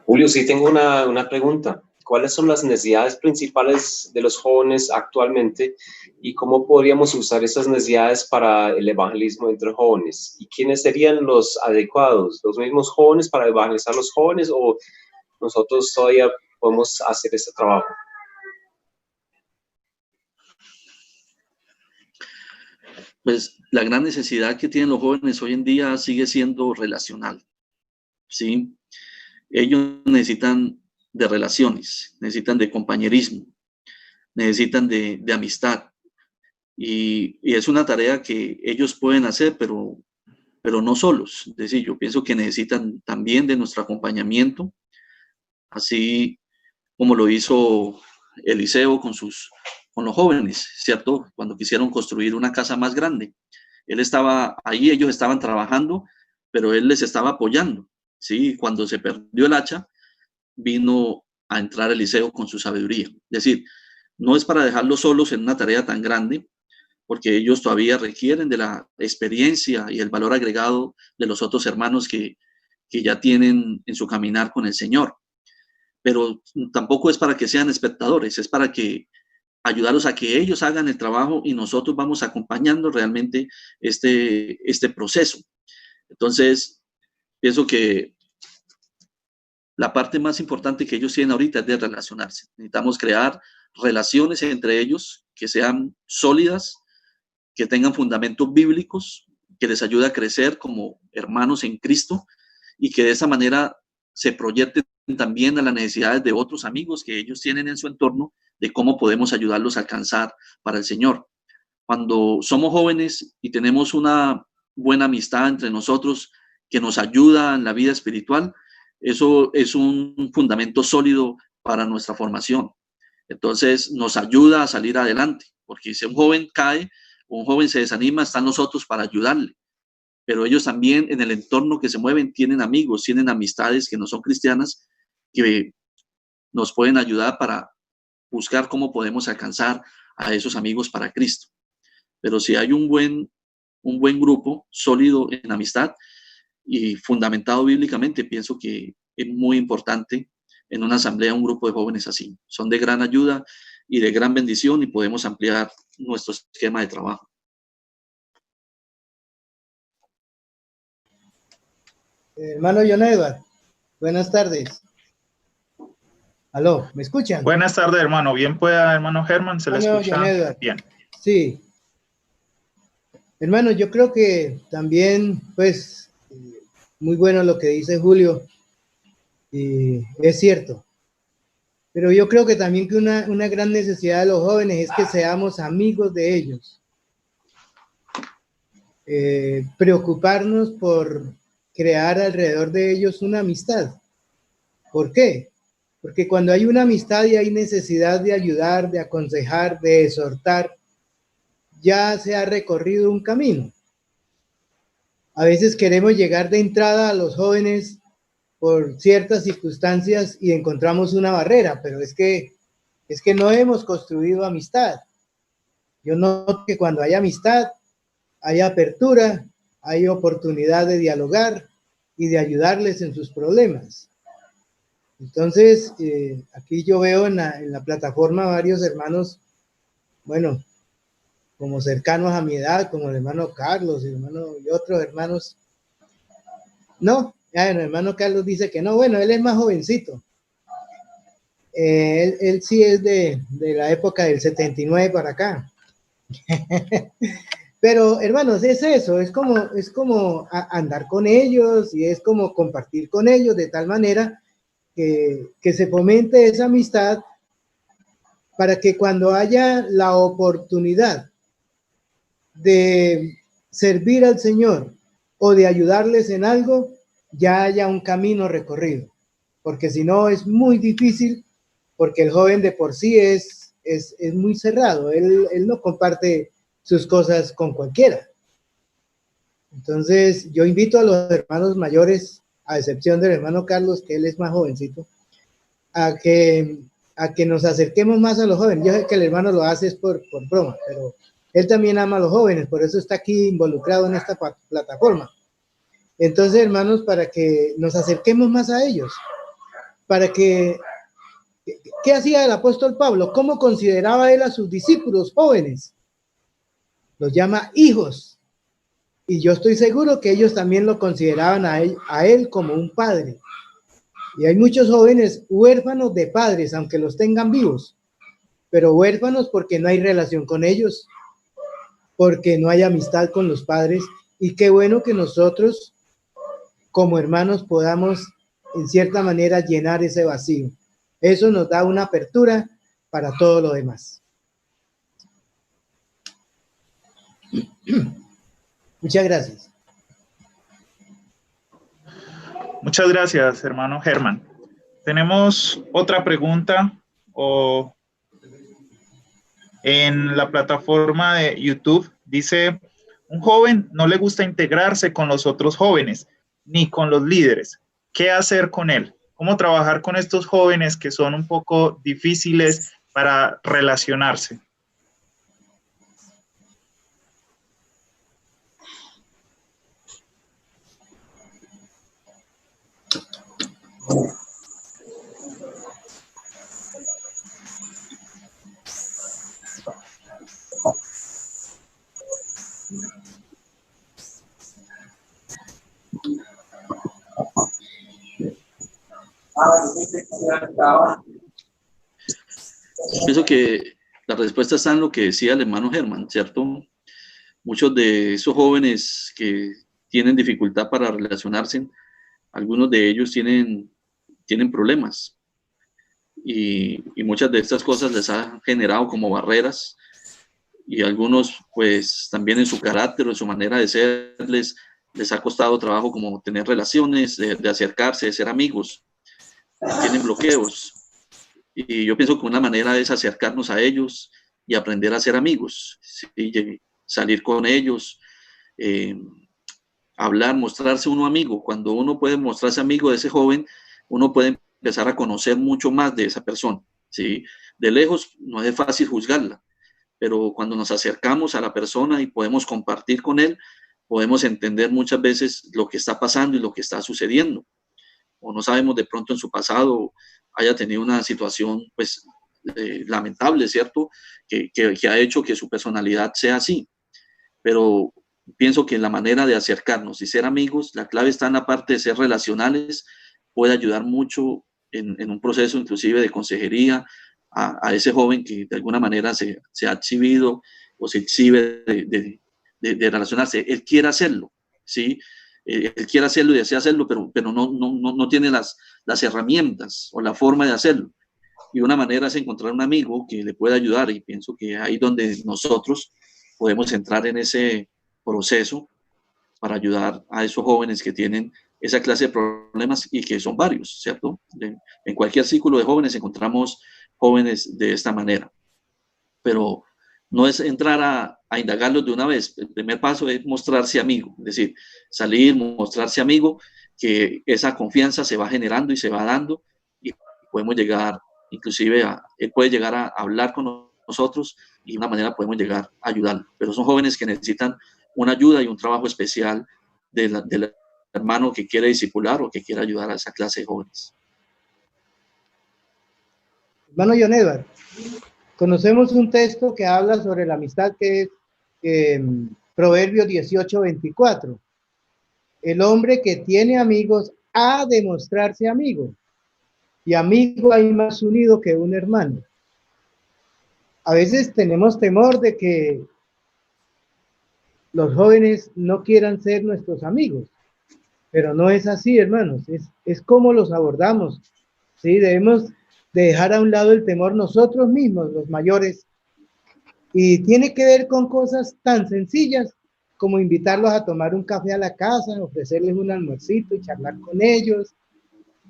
Julio, sí tengo una pregunta. ¿Cuáles son las necesidades principales de los jóvenes actualmente y cómo podríamos usar esas necesidades para el evangelismo entre jóvenes? ¿Y quiénes serían los adecuados? ¿Los mismos jóvenes para evangelizar a los jóvenes o nosotros todavía podemos hacer ese trabajo? Pues la gran necesidad que tienen los jóvenes hoy en día sigue siendo relacional, ¿sí? Ellos necesitan de relaciones, necesitan de compañerismo, necesitan de amistad. Y es una tarea que ellos pueden hacer, pero no solos. Es decir, yo pienso que necesitan también de nuestro acompañamiento, así como lo hizo Eliseo con los jóvenes, ¿cierto? Cuando quisieron construir una casa más grande. Él estaba ahí, ellos estaban trabajando, pero él les estaba apoyando, ¿sí? Cuando se perdió el hacha, vino a entrar Eliseo con su sabiduría. Es decir, no es para dejarlos solos en una tarea tan grande, porque ellos todavía requieren de la experiencia y el valor agregado de los otros hermanos que ya tienen en su caminar con el Señor. Pero tampoco es para que sean espectadores, es para que ayudarlos a que ellos hagan el trabajo y nosotros vamos acompañando realmente este proceso. Entonces, pienso que la parte más importante que ellos tienen ahorita es de relacionarse. Necesitamos crear relaciones entre ellos que sean sólidas, que tengan fundamentos bíblicos, que les ayude a crecer como hermanos en Cristo y que de esa manera se proyecten también a las necesidades de otros amigos que ellos tienen en su entorno, de cómo podemos ayudarlos a alcanzar para el Señor. Cuando somos jóvenes y tenemos una buena amistad entre nosotros que nos ayuda en la vida espiritual, eso es un fundamento sólido para nuestra formación. Entonces nos ayuda a salir adelante, porque si un joven cae, un joven se desanima, están nosotros para ayudarle. Pero ellos también en el entorno que se mueven tienen amigos, tienen amistades que no son cristianas, que nos pueden ayudar para buscar cómo podemos alcanzar a esos amigos para Cristo. Pero si hay un buen grupo sólido en amistad y fundamentado bíblicamente, pienso que es muy importante en una asamblea un grupo de jóvenes así. Son de gran ayuda y de gran bendición y podemos ampliar nuestro esquema de trabajo. Hermano John Edward, buenas tardes. Aló, ¿me escuchan? Buenas tardes, hermano. Bien pueda, hermano Germán, se le escucha John Edward. bien. Sí. Hermano, yo creo que también, pues, muy bueno lo que dice Julio, y es cierto. Pero yo creo que también que una gran necesidad de los jóvenes es que seamos amigos de ellos. Preocuparnos por crear alrededor de ellos una amistad. ¿Por qué? Porque cuando hay una amistad y hay necesidad de ayudar, de aconsejar, de exhortar, ya se ha recorrido un camino. A veces queremos llegar de entrada a los jóvenes por ciertas circunstancias y encontramos una barrera, pero es que no hemos construido amistad. Yo noto que cuando hay amistad, hay apertura, hay oportunidad de dialogar y de ayudarles en sus problemas. Entonces, aquí yo veo en la plataforma varios hermanos, bueno, como cercanos a mi edad, como el hermano Carlos y otros hermanos. No, el hermano Carlos dice que no, bueno, él es más jovencito. Él sí es de la época del 79 para acá. Pero, hermanos, es eso, es como andar con ellos y es como compartir con ellos de tal manera que se fomente esa amistad para que cuando haya la oportunidad de servir al Señor o de ayudarles en algo, ya haya un camino recorrido. Porque si no es muy difícil, porque el joven de por sí es muy cerrado, él no comparte sus cosas con cualquiera. Entonces, yo invito a los hermanos mayores, a excepción del hermano Carlos, que él es más jovencito, a que nos acerquemos más a los jóvenes. Yo sé que el hermano lo hace es por broma, pero él también ama a los jóvenes, por eso está aquí involucrado en esta plataforma. Entonces, hermanos, para que nos acerquemos más a ellos, para que... ¿Qué hacía el apóstol Pablo? ¿Cómo consideraba él a sus discípulos jóvenes? Los llama hijos. Y yo estoy seguro que ellos también lo consideraban a él como un padre. Y hay muchos jóvenes huérfanos de padres, aunque los tengan vivos, pero huérfanos porque no hay relación con ellos, porque no hay amistad con los padres. Y qué bueno que nosotros, como hermanos, podamos en cierta manera llenar ese vacío. Eso nos da una apertura para todo lo demás. Muchas gracias. Muchas gracias, hermano Germán. Tenemos otra pregunta en la plataforma de YouTube. Dice, un joven no le gusta integrarse con los otros jóvenes, ni con los líderes. ¿Qué hacer con él? ¿Cómo trabajar con estos jóvenes que son un poco difíciles para relacionarse? Pienso que la respuesta está en lo que decía el hermano Germán, ¿cierto? Muchos de esos jóvenes que tienen dificultad para relacionarse, algunos de ellos tienen tienen problemas. Y muchas de estas cosas les ha generado como barreras, y algunos pues también en su carácter o en su manera de ser les ha costado trabajo como tener relaciones, de acercarse, de ser amigos, tienen bloqueos. Y yo pienso que una manera es acercarnos a ellos y aprender a ser amigos, ¿sí? Salir con ellos, hablar, mostrarse uno amigo. Cuando uno puede mostrarse amigo de ese joven, uno puede empezar a conocer mucho más de esa persona, ¿sí? De lejos no es fácil juzgarla, pero cuando nos acercamos a la persona y podemos compartir con él, podemos entender muchas veces lo que está pasando y lo que está sucediendo. O no sabemos, de pronto en su pasado haya tenido una situación pues lamentable, ¿cierto? Que ha hecho que su personalidad sea así. Pero pienso que la manera de acercarnos y ser amigos, la clave está en la parte de ser relacionales, puede ayudar mucho en un proceso inclusive de consejería a ese joven que de alguna manera se ha exhibido o se exhibe de relacionarse. Él quiere hacerlo, ¿sí? Él quiere hacerlo y desea hacerlo, pero no tiene las herramientas o la forma de hacerlo. Y una manera es encontrar un amigo que le pueda ayudar, y pienso que ahí donde nosotros podemos entrar en ese proceso para ayudar a esos jóvenes que tienen esa clase de problemas y que son varios, ¿cierto? En cualquier círculo de jóvenes encontramos jóvenes de esta manera, pero no es entrar a indagarlos de una vez. El primer paso es mostrarse amigo, es decir, salir, mostrarse amigo, que esa confianza se va generando y se va dando, y podemos llegar, inclusive, él puede llegar a hablar con nosotros y de una manera podemos llegar a ayudarlo. Pero son jóvenes que necesitan una ayuda y un trabajo especial del hermano que quiere discipular o que quiere ayudar a esa clase de jóvenes. Hermano John Edward, conocemos un texto que habla sobre la amistad, que es Proverbios 18:24. El hombre que tiene amigos ha de mostrarse amigo, y amigo hay más unido que un hermano. A veces tenemos temor de que los jóvenes no quieran ser nuestros amigos, pero no es así, hermanos, es como los abordamos, ¿sí? Debemos de dejar a un lado el temor nosotros mismos, los mayores, y tiene que ver con cosas tan sencillas como invitarlos a tomar un café a la casa, ofrecerles un almuercito y charlar con ellos.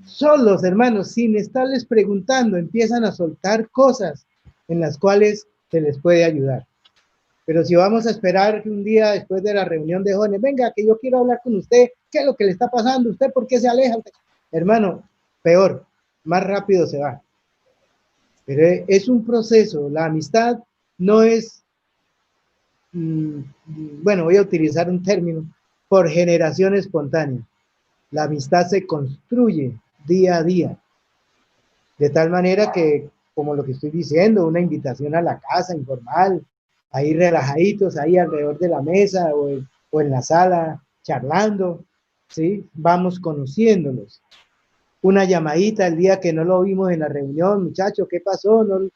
Solos, hermanos, sin estarles preguntando, empiezan a soltar cosas en las cuales se les puede ayudar. Pero si vamos a esperar que un día después de la reunión de jóvenes, venga, que yo quiero hablar con usted, ¿qué es lo que le está pasando? ¿Usted por qué se aleja? Hermano, peor, más rápido se va. Pero es un proceso, la amistad no es, bueno, voy a utilizar un término, por generación espontánea. La amistad se construye día a día, de tal manera que, como lo que estoy diciendo, una invitación a la casa informal, ahí relajaditos, ahí alrededor de la mesa o en la sala, charlando, ¿sí? Vamos conociéndolos. Una llamadita el día que no lo vimos en la reunión, muchacho, ¿qué pasó? ¿No?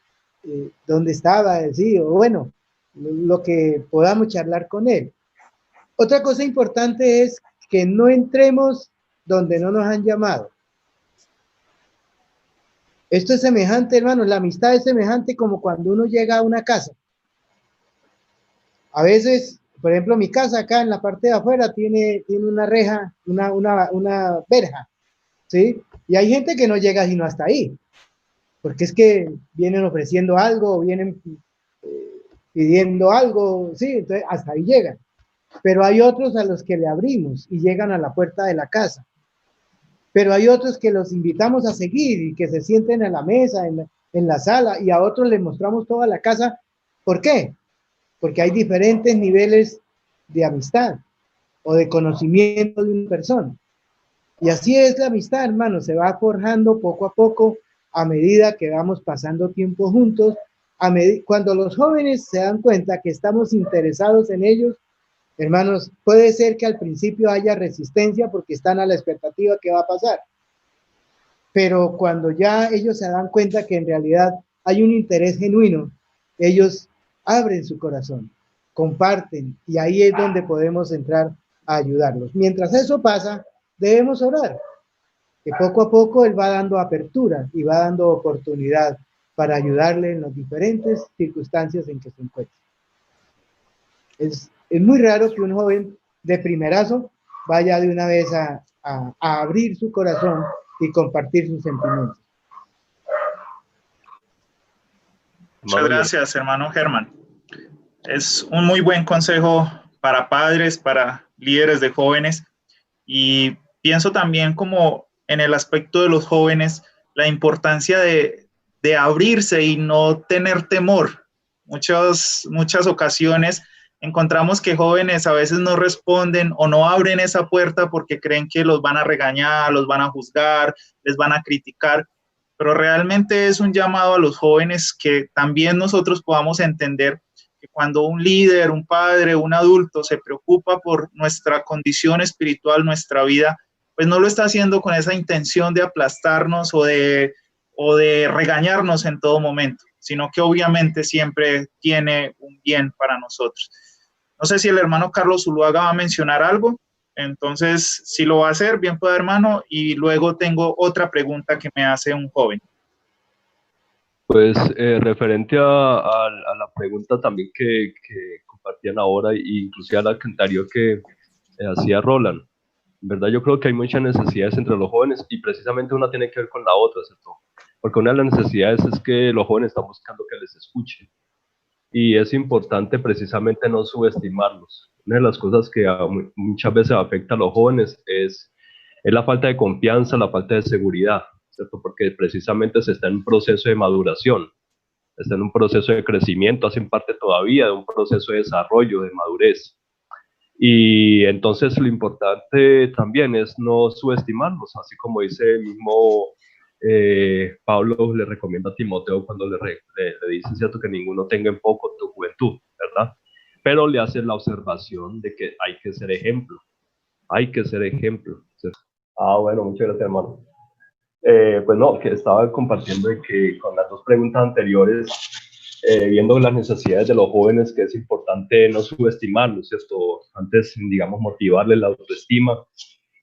¿Dónde estaba? Sí, o bueno, lo que podamos charlar con él. Otra cosa importante es que no entremos donde no nos han llamado. Esto es semejante, hermanos, la amistad es semejante como cuando uno llega a una casa. A veces, por ejemplo, mi casa acá en la parte de afuera tiene una reja, una verja, ¿sí? Y hay gente que no llega sino hasta ahí, porque es que vienen ofreciendo algo, vienen pidiendo algo, ¿sí? Entonces hasta ahí llegan. Pero hay otros a los que le abrimos y llegan a la puerta de la casa. Pero hay otros que los invitamos a seguir y que se sienten a la mesa, en la sala, y a otros les mostramos toda la casa. ¿Por qué? Porque hay diferentes niveles de amistad o de conocimiento de una persona. Y así es la amistad, hermano, se va forjando poco a poco a medida que vamos pasando tiempo juntos. Cuando los jóvenes se dan cuenta que estamos interesados en ellos, hermanos, puede ser que al principio haya resistencia porque están a la expectativa que va a pasar. Pero cuando ya ellos se dan cuenta que en realidad hay un interés genuino, ellos abren su corazón, comparten, y ahí es donde podemos entrar a ayudarlos. Mientras eso pasa, debemos orar. que poco a poco él va dando apertura y va dando oportunidad para ayudarle en las diferentes circunstancias en que se encuentra. Es muy raro que un joven de primerazo vaya de una vez a abrir su corazón y compartir sus sentimientos. Muchas gracias, hermano Germán. Es un muy buen consejo para padres, para líderes de jóvenes, y pienso también como en el aspecto de los jóvenes, la importancia de abrirse y no tener temor. Muchas ocasiones encontramos que jóvenes a veces no responden o no abren esa puerta porque creen que los van a regañar, los van a juzgar, les van a criticar, pero realmente es un llamado a los jóvenes que también nosotros podamos entender que cuando un líder, un padre, un adulto se preocupa por nuestra condición espiritual, nuestra vida, pues no lo está haciendo con esa intención de aplastarnos o de regañarnos en todo momento, sino que obviamente siempre tiene un bien para nosotros. No sé si el hermano Carlos Zuluaga va a mencionar algo, entonces si lo va a hacer, bien pueda, hermano, y luego tengo otra pregunta que me hace un joven. Pues referente a la pregunta también que compartían ahora, e inclusive a la anterior que hacía Roland, en verdad yo creo que hay muchas necesidades entre los jóvenes y precisamente una tiene que ver con la otra, ¿cierto? Porque una de las necesidades es que los jóvenes están buscando que les escuchen y es importante precisamente no subestimarlos. Una de las cosas que muchas veces afecta a los jóvenes es la falta de confianza, la falta de seguridad, ¿cierto? Porque precisamente se está en un proceso de maduración, está en un proceso de crecimiento, hacen parte todavía de un proceso de desarrollo, de madurez. Y entonces lo importante también es no subestimarlos, así como dice el mismo Pablo le recomienda a Timoteo cuando le dice, ¿cierto?, que ninguno tenga en poco tu juventud, ¿verdad? Pero le hace la observación de que hay que ser ejemplo, hay que ser ejemplo. Bueno, muchas gracias, hermano. Pues no, que estaba compartiendo de que con las dos preguntas anteriores, viendo las necesidades de los jóvenes, que es importante no subestimarlos, ¿cierto? Antes, digamos, motivarles la autoestima,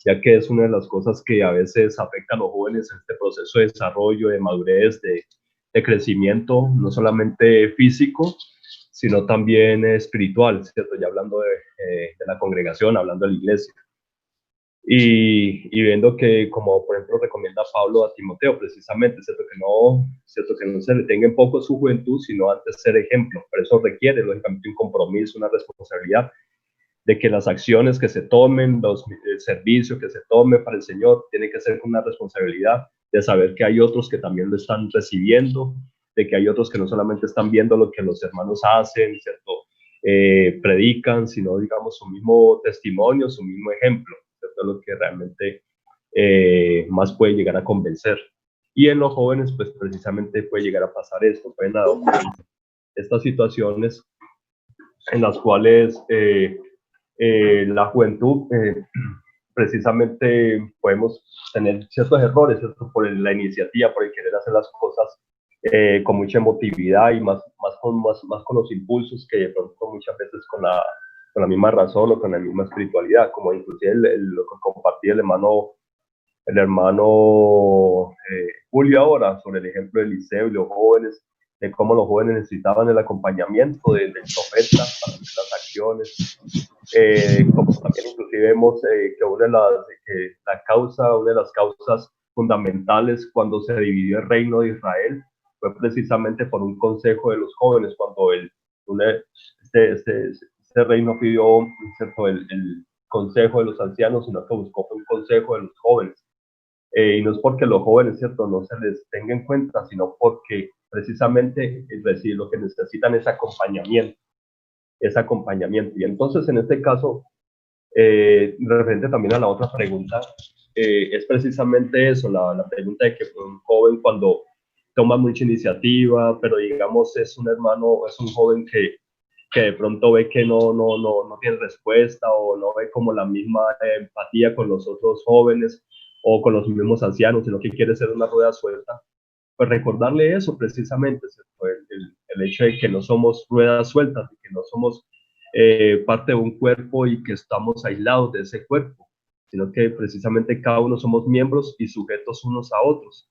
ya que es una de las cosas que a veces afecta a los jóvenes en este proceso de desarrollo, de madurez, de crecimiento, no solamente físico, sino también espiritual, ¿cierto? Ya hablando de la congregación, hablando de la iglesia. Y viendo que, como por ejemplo recomienda Pablo a Timoteo, precisamente, ¿cierto? Que no se le tenga en poco su juventud, sino antes ser ejemplo. Pero eso requiere, lógicamente, un compromiso, una responsabilidad de que las acciones que se tomen, el servicio que se tome para el Señor, tiene que ser con una responsabilidad de saber que hay otros que también lo están recibiendo, de que hay otros que no solamente están viendo lo que los hermanos hacen, ¿cierto? Predican, sino, digamos, su mismo testimonio, su mismo ejemplo, ¿cierto? Lo que realmente más puede llegar a convencer. Y en los jóvenes, pues precisamente puede llegar a pasar esto, pueden adoptar estas situaciones en las cuales la juventud, precisamente podemos tener ciertos errores, ¿cierto? Por la iniciativa, por el querer hacer las cosas con mucha emotividad y más con los impulsos que de pronto muchas veces con la misma razón o con la misma espiritualidad, como inclusive lo que compartía el hermano Julio ahora sobre el ejemplo de Eliseo y los jóvenes, de cómo los jóvenes necesitaban el acompañamiento del profeta para hacer las acciones, como también inclusive vemos que una de las causas fundamentales cuando se dividió el reino de Israel fue precisamente por un consejo de los jóvenes, cuando este reino pidió, ¿cierto?, el consejo de los ancianos, sino que buscó un consejo de los jóvenes. Y no es porque los jóvenes, ¿cierto?, no se les tenga en cuenta, sino porque precisamente lo que necesitan es acompañamiento. Y entonces, en este caso, referente también a la otra pregunta, es precisamente eso, la pregunta de que un joven cuando toma mucha iniciativa, pero digamos es un joven que de pronto ve que no tiene respuesta o no ve como la misma empatía con los otros jóvenes o con los mismos ancianos, sino que quiere ser una rueda suelta, pues recordarle eso precisamente, el hecho de que no somos ruedas sueltas, de que no somos parte de un cuerpo y que estamos aislados de ese cuerpo, sino que precisamente cada uno somos miembros y sujetos unos a otros,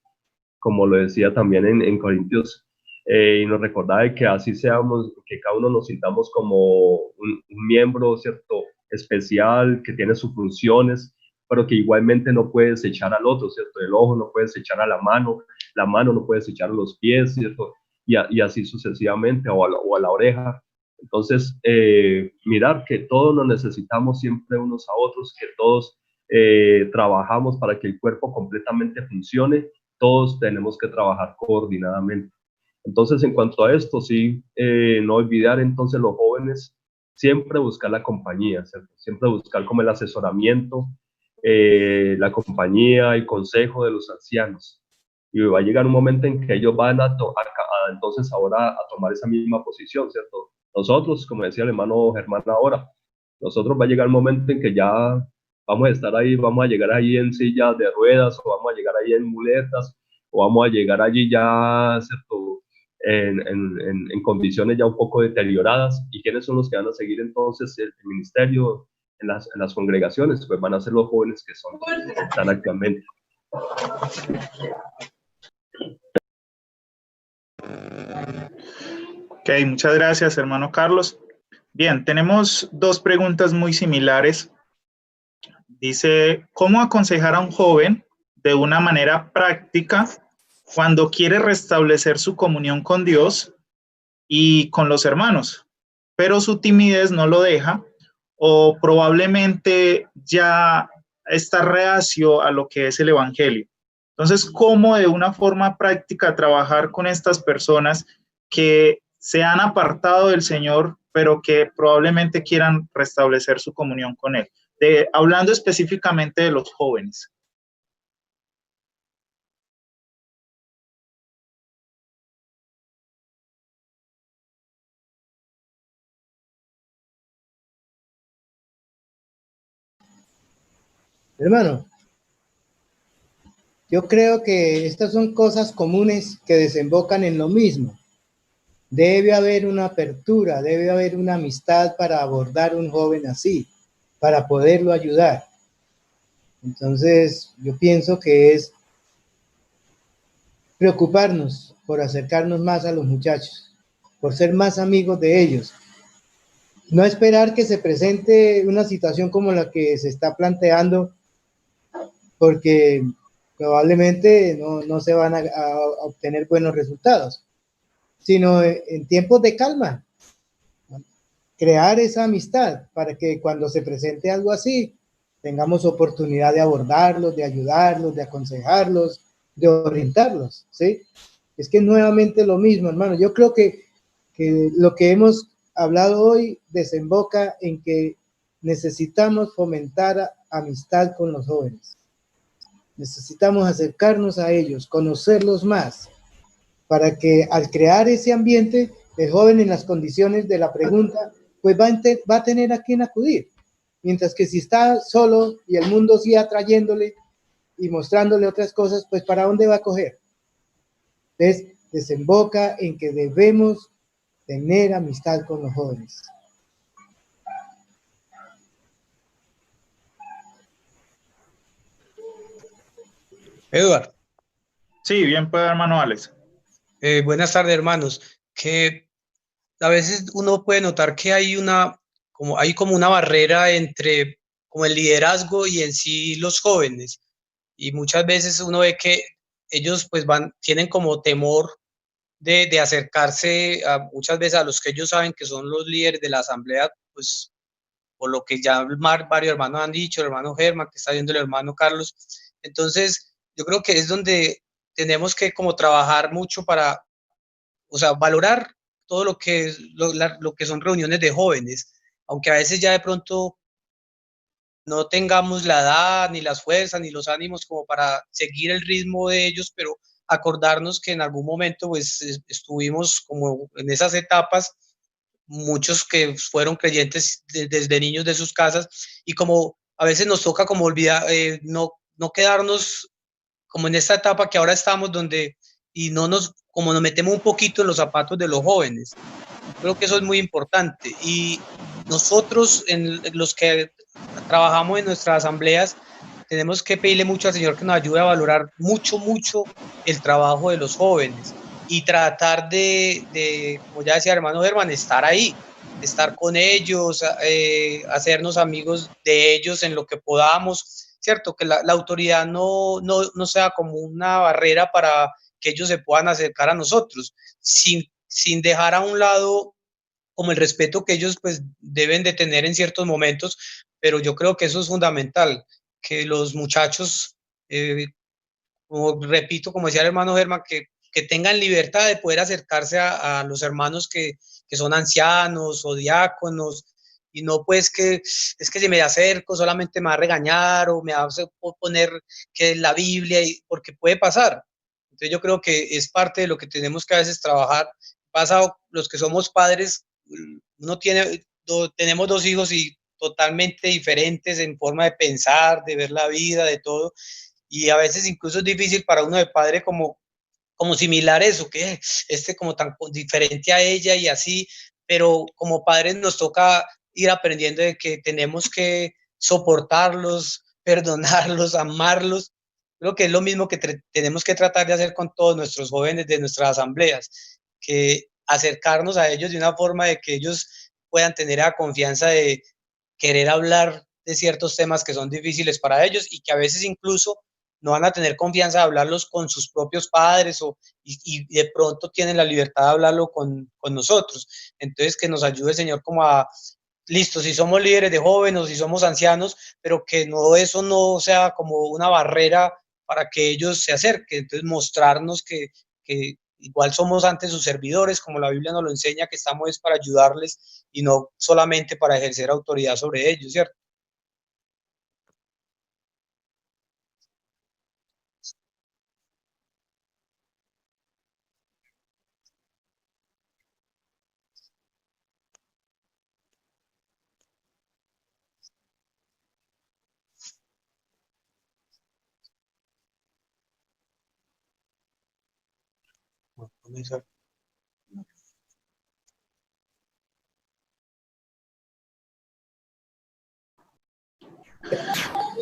como lo decía también en Corintios, y nos recordaba de que así seamos, que cada uno nos sintamos como un miembro, ¿cierto?, especial, que tiene sus funciones, pero que igualmente no puedes echar al otro, ¿cierto? El ojo no puedes echar a la mano no puedes echar a los pies, ¿cierto? Y así sucesivamente, o a la oreja. Entonces, mirar que todos nos necesitamos siempre unos a otros, que todos trabajamos para que el cuerpo completamente funcione, todos tenemos que trabajar coordinadamente. Entonces, en cuanto a esto, sí, no olvidar entonces los jóvenes, siempre buscar la compañía, ¿cierto? Siempre buscar como el asesoramiento, la compañía y consejo de los ancianos. Y va a llegar un momento en que ellos van entonces ahora a tomar esa misma posición, ¿cierto? Nosotros, como decía el hermano Germán ahora, nosotros va a llegar un momento en que ya vamos a estar ahí, vamos a llegar ahí en sillas de ruedas, o vamos a llegar ahí en muletas, o vamos a llegar allí ya, ¿cierto?, en condiciones ya un poco deterioradas. ¿Y quiénes son los que van a seguir entonces el ministerio en las congregaciones? Pues van a ser los jóvenes que están actualmente. Ok, muchas gracias, hermano Carlos. Bien, tenemos dos preguntas muy similares. Dice, ¿cómo aconsejar a un joven de una manera práctica cuando quiere restablecer su comunión con Dios y con los hermanos, pero su timidez no lo deja, o probablemente ya está reacio a lo que es el evangelio? Entonces, ¿cómo de una forma práctica trabajar con estas personas que se han apartado del Señor, pero que probablemente quieran restablecer su comunión con Él? Hablando específicamente de los jóvenes. Hermano, yo creo que estas son cosas comunes que desembocan en lo mismo. Debe haber una apertura, debe haber una amistad para abordar un joven así, para poderlo ayudar. Entonces, yo pienso que es preocuparnos por acercarnos más a los muchachos, por ser más amigos de ellos. No esperar que se presente una situación como la que se está planteando, porque probablemente no se van a obtener buenos resultados, sino en tiempos de calma, crear esa amistad para que cuando se presente algo así, tengamos oportunidad de abordarlos, de ayudarlos, de aconsejarlos, de orientarlos, ¿sí? Es que nuevamente lo mismo, hermano. Yo creo que lo que hemos hablado hoy desemboca en que necesitamos fomentar amistad con los jóvenes. Necesitamos acercarnos a ellos, conocerlos más, para que al crear ese ambiente, el joven en las condiciones de la pregunta, pues va a tener a quien acudir. Mientras que si está solo y el mundo sigue atrayéndole y mostrándole otras cosas, pues ¿para dónde va a coger? Entonces, desemboca en que debemos tener amistad con los jóvenes. Eduardo. Sí, bien, pues, hermano Alex. Buenas tardes, hermanos. Que a veces uno puede notar que hay como una barrera entre como el liderazgo y en sí los jóvenes. Y muchas veces uno ve que ellos pues tienen como temor de acercarse muchas veces a los que ellos saben que son los líderes de la asamblea, pues por lo que ya varios hermanos han dicho, el hermano Germán, que está viendo el hermano Carlos. Entonces, yo creo que es donde tenemos que como trabajar mucho para, o sea, valorar todo lo que son reuniones de jóvenes, aunque a veces ya de pronto no tengamos la edad, ni las fuerzas, ni los ánimos como para seguir el ritmo de ellos, pero acordarnos que en algún momento pues estuvimos como en esas etapas, muchos que fueron creyentes desde niños de sus casas, y como a veces nos toca como olvidar, no quedarnos como en esta etapa que ahora estamos donde, y como nos metemos un poquito en los zapatos de los jóvenes. Creo que eso es muy importante, y nosotros, en los que trabajamos en nuestras asambleas, tenemos que pedirle mucho al Señor que nos ayude a valorar mucho el trabajo de los jóvenes y tratar de como ya decía hermano Germán, estar ahí, estar con ellos, hacernos amigos de ellos en lo que podamos, ¿cierto? Que la autoridad no sea como una barrera para que ellos se puedan acercar a nosotros, sin dejar a un lado como el respeto que ellos pues deben de tener en ciertos momentos, pero yo creo que eso es fundamental, que los muchachos, como repito, como decía el hermano Germán, que tengan libertad de poder acercarse a los hermanos que son ancianos o diáconos, y no pues que es que si me acerco solamente me va a regañar o me va a poner que la Biblia, porque puede pasar. Entonces yo creo que es parte de lo que tenemos que a veces trabajar. Pasa los que somos padres, tenemos dos hijos y totalmente diferentes en forma de pensar, de ver la vida, de todo, y a veces incluso es difícil para uno de padre como similar eso, que como tan diferente a ella y así, pero como padres nos toca ir aprendiendo de que tenemos que soportarlos, perdonarlos, amarlos. Creo que es lo mismo que tenemos que tratar de hacer con todos nuestros jóvenes de nuestras asambleas, que acercarnos a ellos de una forma de que ellos puedan tener la confianza de querer hablar de ciertos temas que son difíciles para ellos y que a veces incluso no van a tener confianza de hablarlos con sus propios padres y de pronto tienen la libertad de hablarlo con nosotros. Entonces, que nos ayude el Señor como a, listo, si somos líderes de jóvenes o si somos ancianos, pero que eso no sea como una barrera para que ellos se acerquen. Entonces, mostrarnos que igual somos ante sus servidores, como la Biblia nos lo enseña, que estamos es para ayudarles y no solamente para ejercer autoridad sobre ellos, ¿cierto?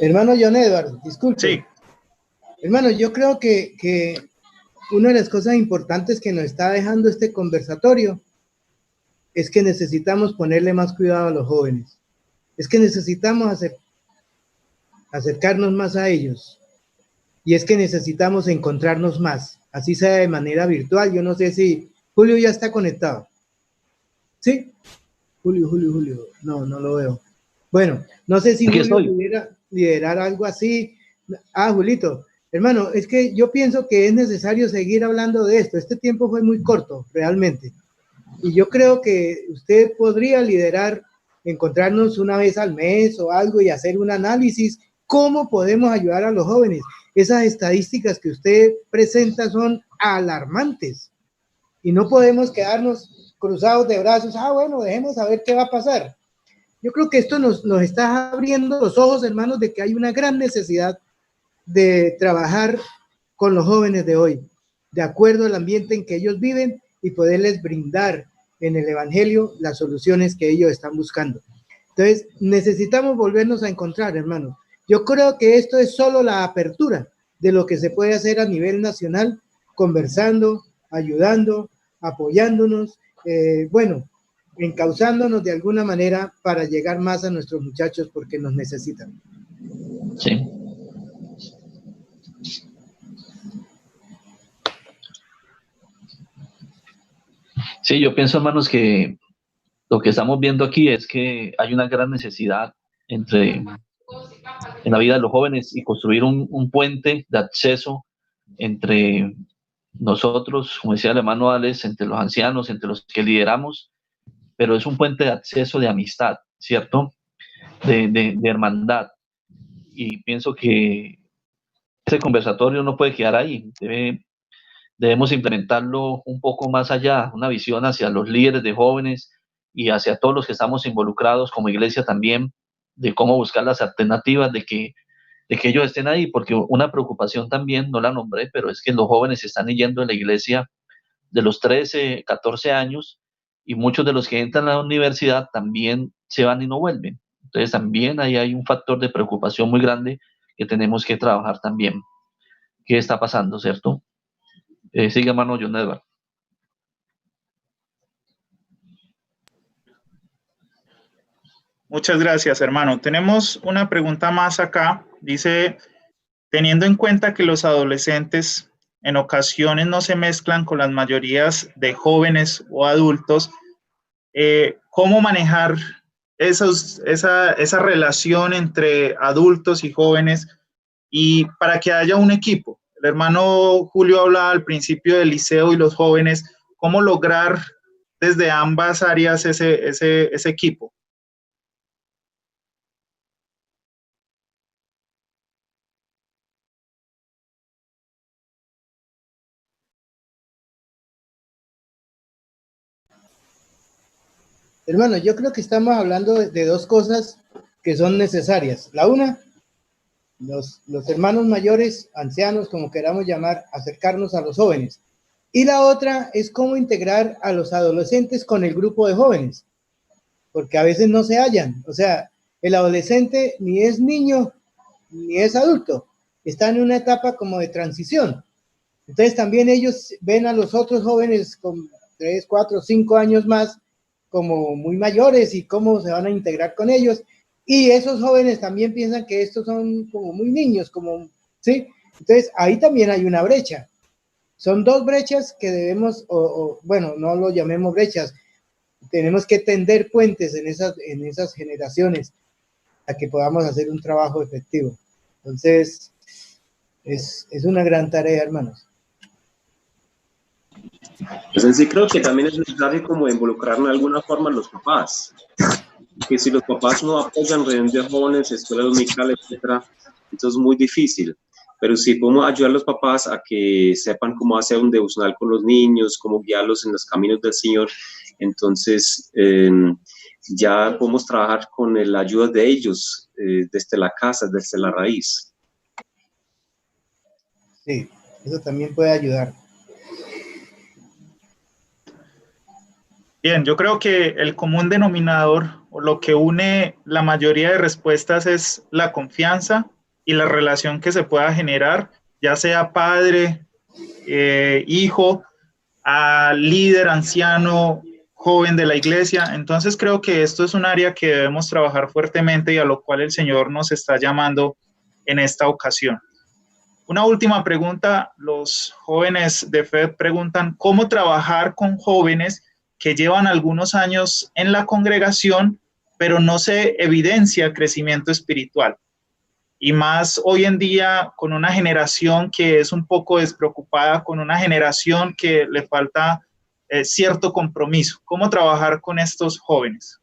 Hermano John Edward, disculpe. Sí. Hermano, yo creo que una de las cosas importantes que nos está dejando este conversatorio es que necesitamos ponerle más cuidado a los jóvenes. Es que necesitamos acercarnos más a ellos. Y es que necesitamos encontrarnos más, así sea de manera virtual. Yo no sé si Julio ya está conectado. ¿Sí? Julio. No lo veo. Bueno, no sé si Julio pudiera liderar algo así. Julito, hermano, es que yo pienso que es necesario seguir hablando de esto. Este tiempo fue muy corto, realmente. Y yo creo que usted podría liderar, encontrarnos una vez al mes o algo y hacer un análisis. ¿Cómo podemos ayudar a los jóvenes? Esas estadísticas que usted presenta son alarmantes y no podemos quedarnos cruzados de brazos. Bueno, dejemos a ver qué va a pasar. Yo creo que esto nos está abriendo los ojos, hermanos, de que hay una gran necesidad de trabajar con los jóvenes de hoy, de acuerdo al ambiente en que ellos viven y poderles brindar en el Evangelio las soluciones que ellos están buscando. Entonces, necesitamos volvernos a encontrar, hermanos. Yo creo que esto es solo la apertura de lo que se puede hacer a nivel nacional, conversando, ayudando, apoyándonos, encauzándonos de alguna manera para llegar más a nuestros muchachos porque nos necesitan. Sí. Sí, yo pienso, hermanos, que lo que estamos viendo aquí es que hay una gran necesidad en la vida de los jóvenes y construir un puente de acceso entre nosotros, como decía el hermano Alex, entre los ancianos, entre los que lideramos, pero es un puente de acceso de amistad, ¿cierto? De hermandad. Y pienso que ese conversatorio no puede quedar ahí, debemos implementarlo un poco más allá, una visión hacia los líderes de jóvenes y hacia todos los que estamos involucrados como iglesia también, de cómo buscar las alternativas de que ellos estén ahí, porque una preocupación también, no la nombré, pero es que los jóvenes están yendo en la iglesia de los 13, 14 años y muchos de los que entran a la universidad también se van y no vuelven. Entonces también ahí hay un factor de preocupación muy grande que tenemos que trabajar también. ¿Qué está pasando, cierto? Sigue, hermano John Edward. Muchas gracias, hermano. Tenemos una pregunta más acá. Dice, teniendo en cuenta que los adolescentes en ocasiones no se mezclan con las mayorías de jóvenes o adultos, ¿cómo manejar esa relación entre adultos y jóvenes y para que haya un equipo? El hermano Julio hablaba al principio del liceo y los jóvenes, ¿cómo lograr desde ambas áreas ese equipo? Hermano, yo creo que estamos hablando de dos cosas que son necesarias. La una, los hermanos mayores, ancianos, como queramos llamar, acercarnos a los jóvenes. Y la otra es cómo integrar a los adolescentes con el grupo de jóvenes, porque a veces no se hallan. O sea, el adolescente ni es niño ni es adulto, está en una etapa como de transición. Entonces también ellos ven a los otros jóvenes con 3, 4, 5 años más como muy mayores y cómo se van a integrar con ellos. Y esos jóvenes también piensan que estos son como muy niños, como, ¿sí? Entonces ahí también hay una brecha. Son dos brechas que debemos, bueno, no lo llamemos brechas, tenemos que tender puentes en esas generaciones a que podamos hacer un trabajo efectivo. Entonces, es una gran tarea, hermanos. Pues en sí creo que también es necesario como involucrar en alguna forma a los papás, que si los papás no apoyan reuniones de jóvenes, escuelas dominicales, etcétera, entonces es muy difícil. Pero si podemos ayudar a los papás a que sepan cómo hacer un devocional con los niños, cómo guiarlos en los caminos del Señor, entonces ya podemos trabajar con la ayuda de ellos desde la casa, desde la raíz. Sí, eso también puede ayudar. Bien, yo creo que el común denominador o lo que une la mayoría de respuestas es la confianza y la relación que se pueda generar, ya sea padre, hijo, a líder, anciano, joven de la iglesia. Entonces creo que esto es un área que debemos trabajar fuertemente y a lo cual el Señor nos está llamando en esta ocasión. Una última pregunta, los jóvenes de fe preguntan, ¿cómo trabajar con jóvenes que llevan algunos años en la congregación, pero no se evidencia crecimiento espiritual? Y más hoy en día con una generación que es un poco despreocupada, con una generación que le falta cierto compromiso. ¿Cómo trabajar con estos jóvenes?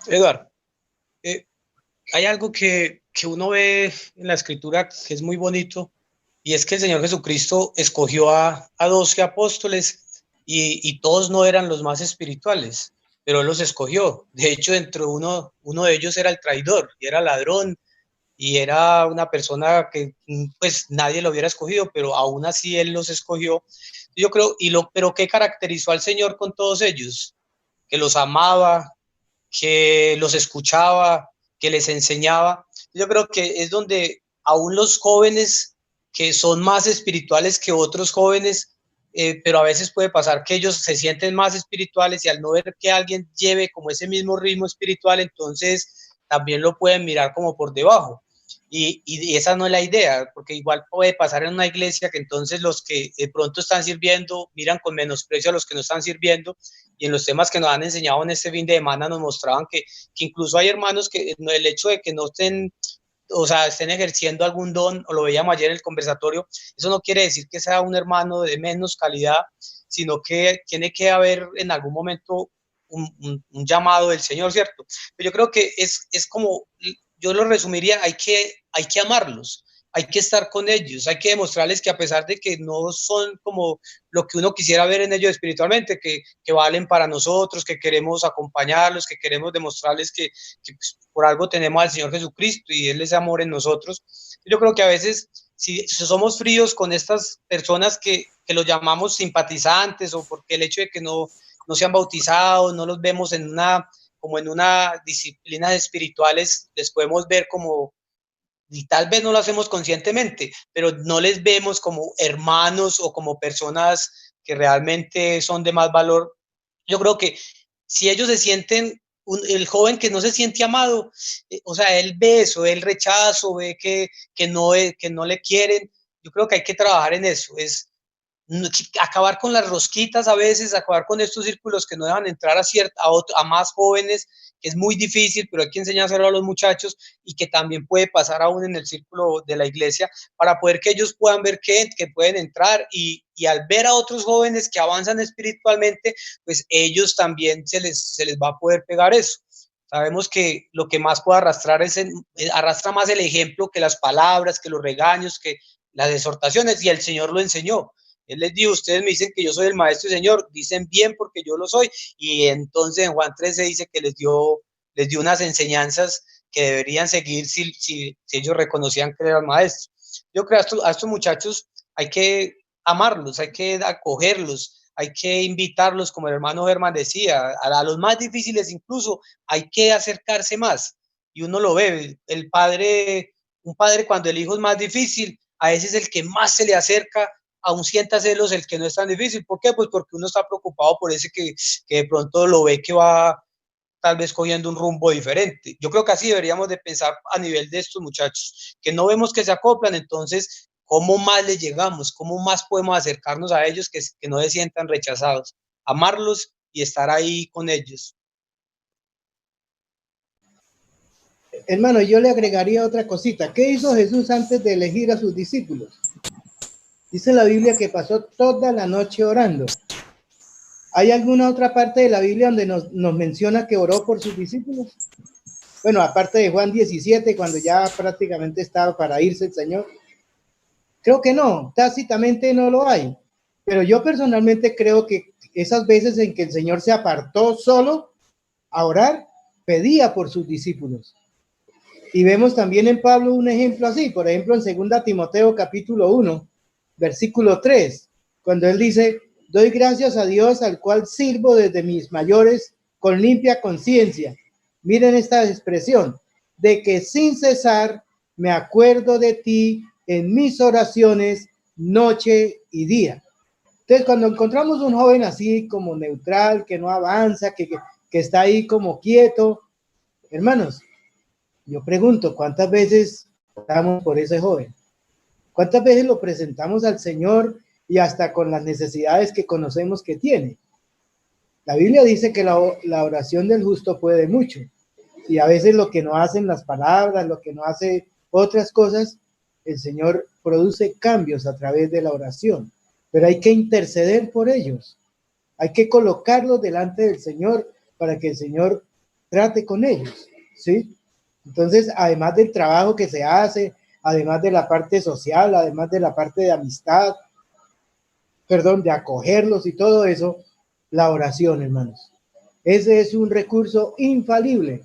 Eduardo, hay algo que uno ve en la escritura que es muy bonito, y es que el Señor Jesucristo escogió a 12 apóstoles y todos no eran los más espirituales, pero Él los escogió. De hecho, dentro de uno de ellos era el traidor y era ladrón y era una persona que pues nadie lo hubiera escogido, pero aún así Él los escogió. Yo creo, pero ¿qué caracterizó al Señor con todos ellos? Que los amaba, que los escuchaba, que les enseñaba. Yo creo que es donde aún los jóvenes que son más espirituales que otros jóvenes, pero a veces puede pasar que ellos se sienten más espirituales y al no ver que alguien lleve como ese mismo ritmo espiritual, entonces también lo pueden mirar como por debajo. Y esa no es la idea, porque igual puede pasar en una iglesia que entonces los que de pronto están sirviendo miran con menosprecio a los que no están sirviendo, y en los temas que nos han enseñado en este fin de semana nos mostraban que incluso hay hermanos que el hecho de que no estén, o sea, estén ejerciendo algún don, o lo veíamos ayer en el conversatorio, eso no quiere decir que sea un hermano de menos calidad, sino que tiene que haber en algún momento un llamado del Señor, ¿cierto? Pero yo creo que es como, yo lo resumiría, hay que amarlos, hay que estar con ellos, hay que demostrarles que a pesar de que no son como lo que uno quisiera ver en ellos espiritualmente, que valen para nosotros, que queremos acompañarlos, que queremos demostrarles que pues, por algo tenemos al Señor Jesucristo y Él es amor en nosotros. Yo creo que a veces si somos fríos con estas personas que los llamamos simpatizantes o porque el hecho de que no se han bautizado, no los vemos en una disciplinas espirituales, les podemos ver como, y tal vez no lo hacemos conscientemente, pero no les vemos como hermanos o como personas que realmente son de más valor. Yo creo que si ellos se sienten, el joven que no se siente amado, o sea, él ve eso, el rechazo, ve que no le quieren. Yo creo que hay que trabajar en eso, es acabar con las rosquitas a veces, acabar con estos círculos que no dejan entrar a más jóvenes, que es muy difícil, pero hay que enseñárselo a los muchachos y que también puede pasar aún en el círculo de la iglesia para poder que ellos puedan ver que pueden entrar y al ver a otros jóvenes que avanzan espiritualmente, pues ellos también se les va a poder pegar eso. Sabemos que lo que más puede arrastrar arrastra más el ejemplo que las palabras, que los regaños, que las exhortaciones, y el Señor lo enseñó. Él les dijo, ustedes me dicen que yo soy el maestro y señor, dicen bien porque yo lo soy. Y entonces en Juan 13 dice que les dio unas enseñanzas que deberían seguir si ellos reconocían que eran maestros. Yo creo que a estos muchachos hay que amarlos, hay que acogerlos, hay que invitarlos, como el hermano Germán decía, a los más difíciles incluso, hay que acercarse más. Y uno lo ve, un padre cuando el hijo es más difícil, a veces es el que más se le acerca, aún sienta celos el que no es tan difícil. ¿Por qué? Pues porque uno está preocupado por ese que de pronto lo ve que va tal vez cogiendo un rumbo diferente. Yo creo que así deberíamos de pensar a nivel de estos muchachos, que no vemos que se acoplan, entonces, ¿cómo más les llegamos? ¿Cómo más podemos acercarnos a ellos que no se sientan rechazados? Amarlos y estar ahí con ellos. Hermano, yo le agregaría otra cosita. ¿Qué hizo Jesús antes de elegir a sus discípulos? Dice la Biblia que pasó toda la noche orando. ¿Hay alguna otra parte de la Biblia donde nos menciona que oró por sus discípulos? Bueno, aparte de Juan 17, cuando ya prácticamente estaba para irse el Señor. Creo que no, tácitamente no lo hay. Pero yo personalmente creo que esas veces en que el Señor se apartó solo a orar, pedía por sus discípulos. Y vemos también en Pablo un ejemplo así, por ejemplo en 2 Timoteo capítulo 1, versículo 3, cuando él dice, doy gracias a Dios al cual sirvo desde mis mayores con limpia conciencia. Miren esta expresión, de que sin cesar me acuerdo de ti en mis oraciones noche y día. Entonces, cuando encontramos un joven así como neutral, que no avanza, que está ahí como quieto, hermanos, yo pregunto, ¿cuántas veces oramos por ese joven? ¿Cuántas veces lo presentamos al Señor y hasta con las necesidades que conocemos que tiene? La Biblia dice que la oración del justo puede mucho. Y a veces lo que no hacen las palabras, lo que no hace otras cosas, el Señor produce cambios a través de la oración. Pero hay que interceder por ellos. Hay que colocarlos delante del Señor para que el Señor trate con ellos, ¿sí? Entonces, además del trabajo que se hace, además de la parte social, además de la parte de amistad, de acogerlos y todo eso, la oración, hermanos. Ese es un recurso infalible.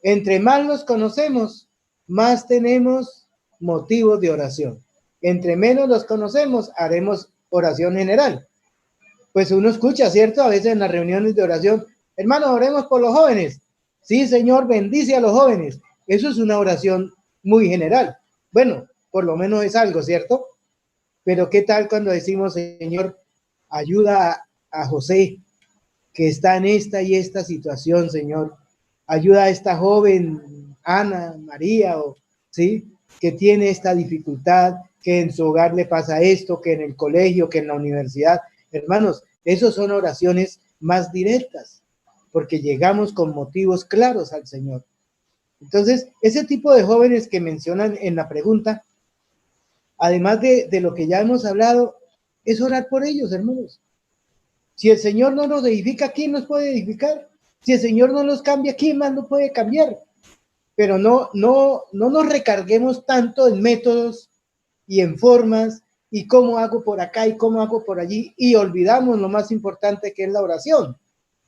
Entre más los conocemos, más tenemos motivos de oración. Entre menos los conocemos, haremos oración general. Pues uno escucha, ¿cierto? A veces en las reuniones de oración, hermano, oremos por los jóvenes. Sí, Señor, bendice a los jóvenes. Eso es una oración muy general. Bueno, por lo menos es algo, ¿cierto? Pero ¿qué tal cuando decimos, Señor, ayuda a José, que está en esta y esta situación, Señor? Ayuda a esta joven, Ana, María, ¿sí? Que tiene esta dificultad, que en su hogar le pasa esto, que en el colegio, que en la universidad. Hermanos, esos son oraciones más directas, porque llegamos con motivos claros al Señor. Entonces, ese tipo de jóvenes que mencionan en la pregunta, además de lo que ya hemos hablado, es orar por ellos, hermanos. Si el Señor no nos edifica, ¿quién nos puede edificar? Si el Señor no los cambia, ¿quién más nos puede cambiar? Pero no nos recarguemos tanto en métodos y en formas, y cómo hago por acá y cómo hago por allí, y olvidamos lo más importante que es la oración.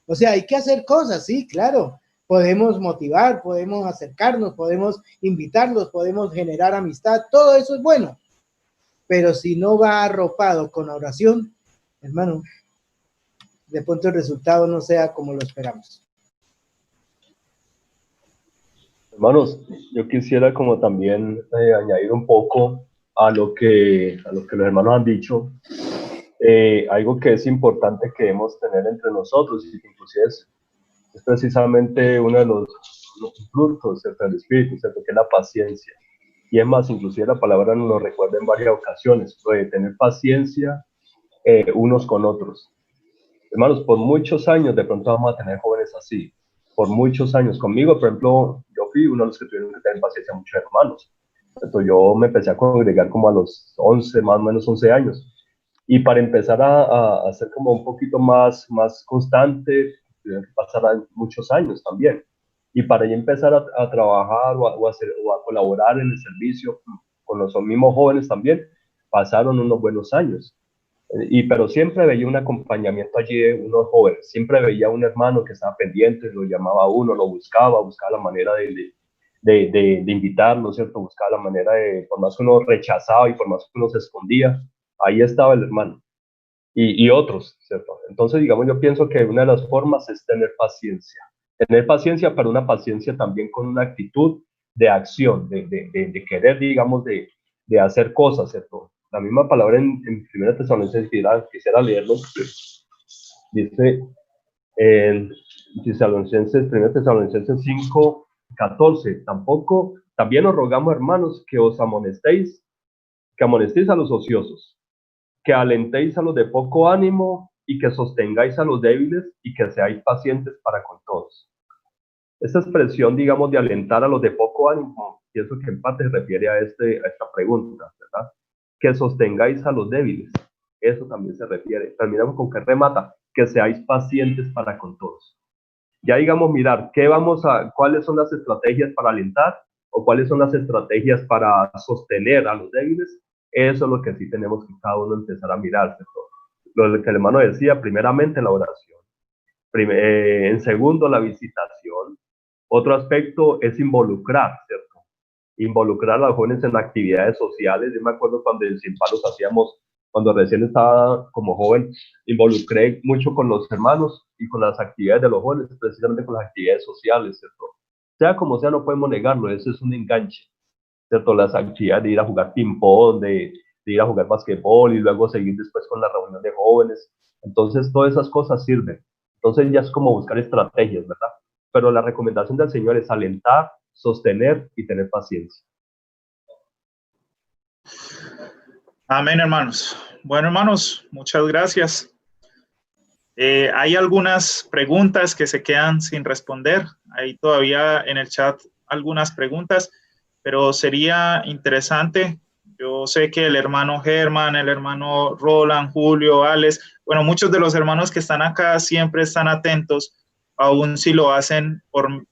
O sea, hay que hacer cosas, sí, claro. Podemos motivar, podemos acercarnos, podemos invitarlos, podemos generar amistad, todo eso es bueno. Pero si no va arropado con la oración, hermano, de pronto el resultado no sea como lo esperamos. Hermanos, yo quisiera como también añadir un poco a lo que los hermanos han dicho, algo que es importante que debemos tener entre nosotros, y que inclusive es precisamente uno de los frutos del Espíritu, ¿cierto? Que es la paciencia. Y es más, inclusive la palabra nos lo recuerda en varias ocasiones, de tener paciencia unos con otros. Hermanos, por muchos años de pronto vamos a tener jóvenes así, por muchos años. Conmigo, por ejemplo, yo fui uno de los que tuvieron que tener paciencia muchos hermanos. Entonces, yo me empecé a congregar como a los 11, más o menos 11 años. Y para empezar a ser como un poquito más constante, tuvieron que pasar muchos años también. Y para ya empezar a trabajar o a colaborar en el servicio con los mismos jóvenes también, pasaron unos buenos años. Pero siempre veía un acompañamiento allí de unos jóvenes, siempre veía un hermano que estaba pendiente, lo llamaba a uno, lo buscaba la manera de invitarlo, ¿cierto? Buscaba la manera por más que uno rechazaba y por más que uno se escondía, ahí estaba el hermano. Y otros, ¿cierto? Entonces, digamos, yo pienso que una de las formas es tener paciencia, pero una paciencia también con una actitud de acción, de querer, digamos, de hacer cosas, ¿cierto? La misma palabra en 1 Tesalonicenses, quisiera leerlo, dice en 1 Tesalonicenses 5:14, también os rogamos, hermanos, que os amonestéis a los ociosos, que alentéis a los de poco ánimo y que sostengáis a los débiles y que seáis pacientes para con todos. Esta expresión, digamos, de alentar a los de poco ánimo, pienso que en parte se refiere a esta pregunta, ¿verdad? Que sostengáis a los débiles, eso también se refiere. Terminamos con que remata, que seáis pacientes para con todos. Ya digamos, mirar, ¿cuáles son las estrategias para alentar o cuáles son las estrategias para sostener a los débiles? Eso es lo que sí tenemos que cada uno empezar a mirar, ¿cierto? Lo que el hermano decía, primeramente la oración, en segundo la visitación. Otro aspecto es involucrar, ¿cierto? Involucrar a los jóvenes en actividades sociales. Yo me acuerdo cuando en Sin Palos cuando recién estaba como joven, involucré mucho con los hermanos y con las actividades de los jóvenes, precisamente con las actividades sociales, ¿cierto? Sea como sea, no podemos negarlo, eso es un enganche, ¿cierto? Las actividades de ir a jugar ping-pong, de ir a jugar basquetbol y luego seguir después con la reunión de jóvenes. Entonces, todas esas cosas sirven. Entonces, ya es como buscar estrategias, ¿verdad? Pero la recomendación del Señor es alentar, sostener y tener paciencia. Amén, hermanos. Bueno, hermanos, muchas gracias. Hay algunas preguntas que se quedan sin responder. Hay todavía en el chat algunas preguntas, pero sería interesante. Yo sé que el hermano Germán, el hermano Roland, Julio, Alex, bueno, muchos de los hermanos que están acá siempre están atentos, aún si lo hacen por un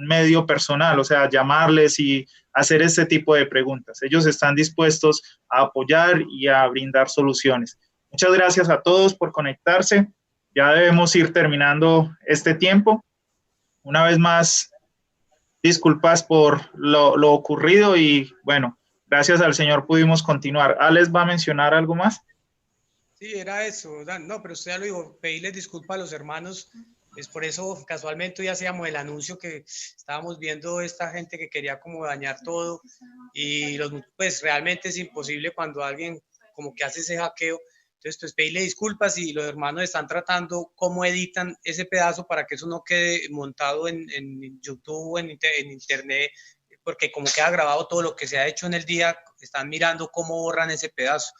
medio personal, o sea, llamarles y hacer este tipo de preguntas. Ellos están dispuestos a apoyar y a brindar soluciones. Muchas gracias a todos por conectarse. Ya debemos ir terminando este tiempo. Una vez más, disculpas por lo ocurrido y bueno, gracias al Señor pudimos continuar. ¿Alex va a mencionar algo más? Sí, era eso. No, pero usted ya lo dijo, pedirles disculpas a los hermanos. Es por eso, casualmente, ya hacíamos el anuncio que estábamos viendo esta gente que quería como dañar todo y pues realmente es imposible cuando alguien como que hace ese hackeo. Entonces, pues pedirle disculpas y los hermanos están tratando cómo editan ese pedazo para que eso no quede montado en YouTube o en Internet, porque como queda grabado todo lo que se ha hecho en el día, están mirando cómo borran ese pedazo.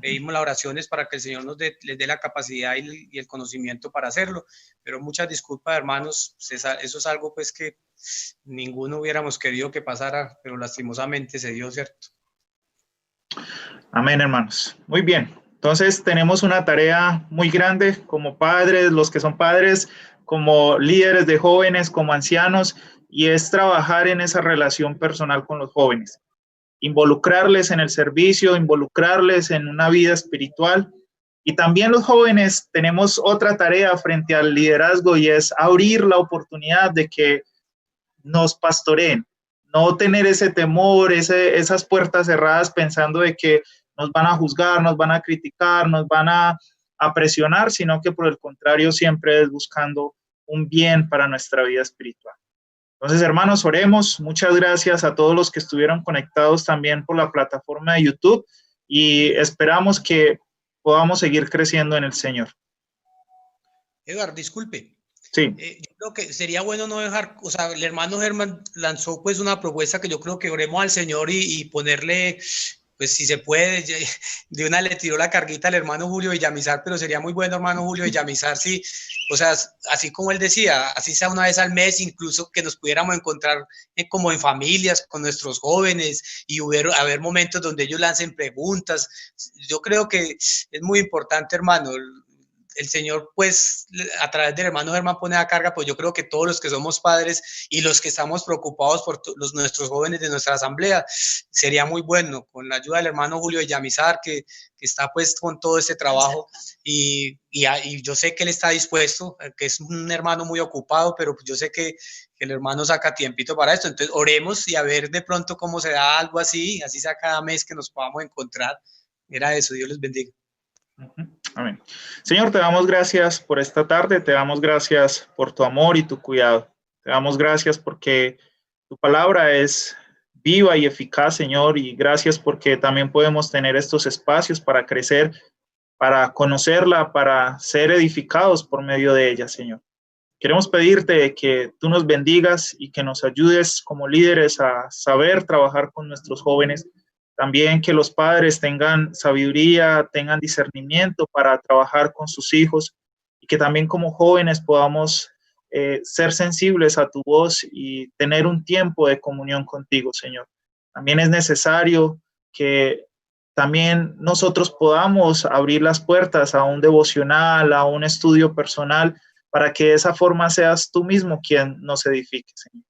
Pedimos las oraciones para que el Señor les dé la capacidad y el conocimiento para hacerlo, pero muchas disculpas, hermanos, eso es algo pues que ninguno hubiéramos querido que pasara, pero lastimosamente se dio, ¿cierto? Amén, hermanos. Muy bien. Entonces tenemos una tarea muy grande como padres, los que son padres, como líderes de jóvenes, como ancianos, y es trabajar en esa relación personal con los jóvenes, involucrarles en el servicio, involucrarles en una vida espiritual. Y también los jóvenes tenemos otra tarea frente al liderazgo, y es abrir la oportunidad de que nos pastoreen, no tener ese temor, esas puertas cerradas pensando de que nos van a juzgar, nos van a criticar, nos van a presionar, sino que por el contrario siempre es buscando un bien para nuestra vida espiritual. Entonces, hermanos, oremos. Muchas gracias a todos los que estuvieron conectados también por la plataforma de YouTube, y esperamos que podamos seguir creciendo en el Señor. Edgar, disculpe. Sí. Yo creo que sería bueno no dejar, o sea, el hermano Germán lanzó pues una propuesta que yo creo que oremos al Señor y ponerle, pues si se puede, de una le tiró la carguita al hermano Julio Villamizar, pero sería muy bueno, hermano Julio Villamizar, sí, o sea, así como él decía, así sea una vez al mes, incluso que nos pudiéramos encontrar como en familias, con nuestros jóvenes, y haber momentos donde ellos lancen preguntas. Yo creo que es muy importante, hermano. El Señor, pues, a través del hermano Germán pone a carga, pues yo creo que todos los que somos padres y los que estamos preocupados por nuestros jóvenes de nuestra asamblea, sería muy bueno, con la ayuda del hermano Julio Villamizar, que está pues con todo este trabajo, y yo sé que él está dispuesto, que es un hermano muy ocupado, pero yo sé que el hermano saca tiempito para esto. Entonces oremos y a ver de pronto cómo se da algo así sea cada mes que nos podamos encontrar. Era eso, Dios les bendiga. Amén. Señor, te damos gracias por esta tarde, te damos gracias por tu amor y tu cuidado. Te damos gracias porque tu palabra es viva y eficaz, Señor, y gracias porque también podemos tener estos espacios para crecer, para conocerla, para ser edificados por medio de ella, Señor. Queremos pedirte que tú nos bendigas y que nos ayudes como líderes a saber trabajar con nuestros jóvenes. También que los padres tengan sabiduría, tengan discernimiento para trabajar con sus hijos, y que también como jóvenes podamos ser sensibles a tu voz y tener un tiempo de comunión contigo, Señor. También es necesario que también nosotros podamos abrir las puertas a un devocional, a un estudio personal, para que de esa forma seas tú mismo quien nos edifique, Señor.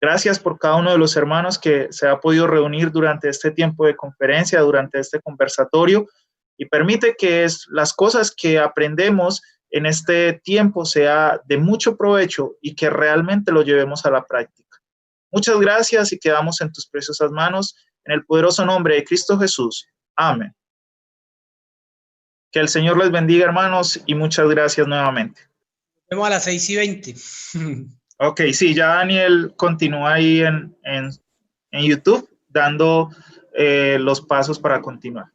Gracias por cada uno de los hermanos que se ha podido reunir durante este tiempo de conferencia, durante este conversatorio, y permite que las cosas que aprendemos en este tiempo sea de mucho provecho y que realmente lo llevemos a la práctica. Muchas gracias y quedamos en tus preciosas manos, en el poderoso nombre de Cristo Jesús. Amén. Que el Señor les bendiga, hermanos, y muchas gracias nuevamente. Nos vemos a las 6:20. Ok, sí, ya Daniel continúa ahí en YouTube dando los pasos para continuar.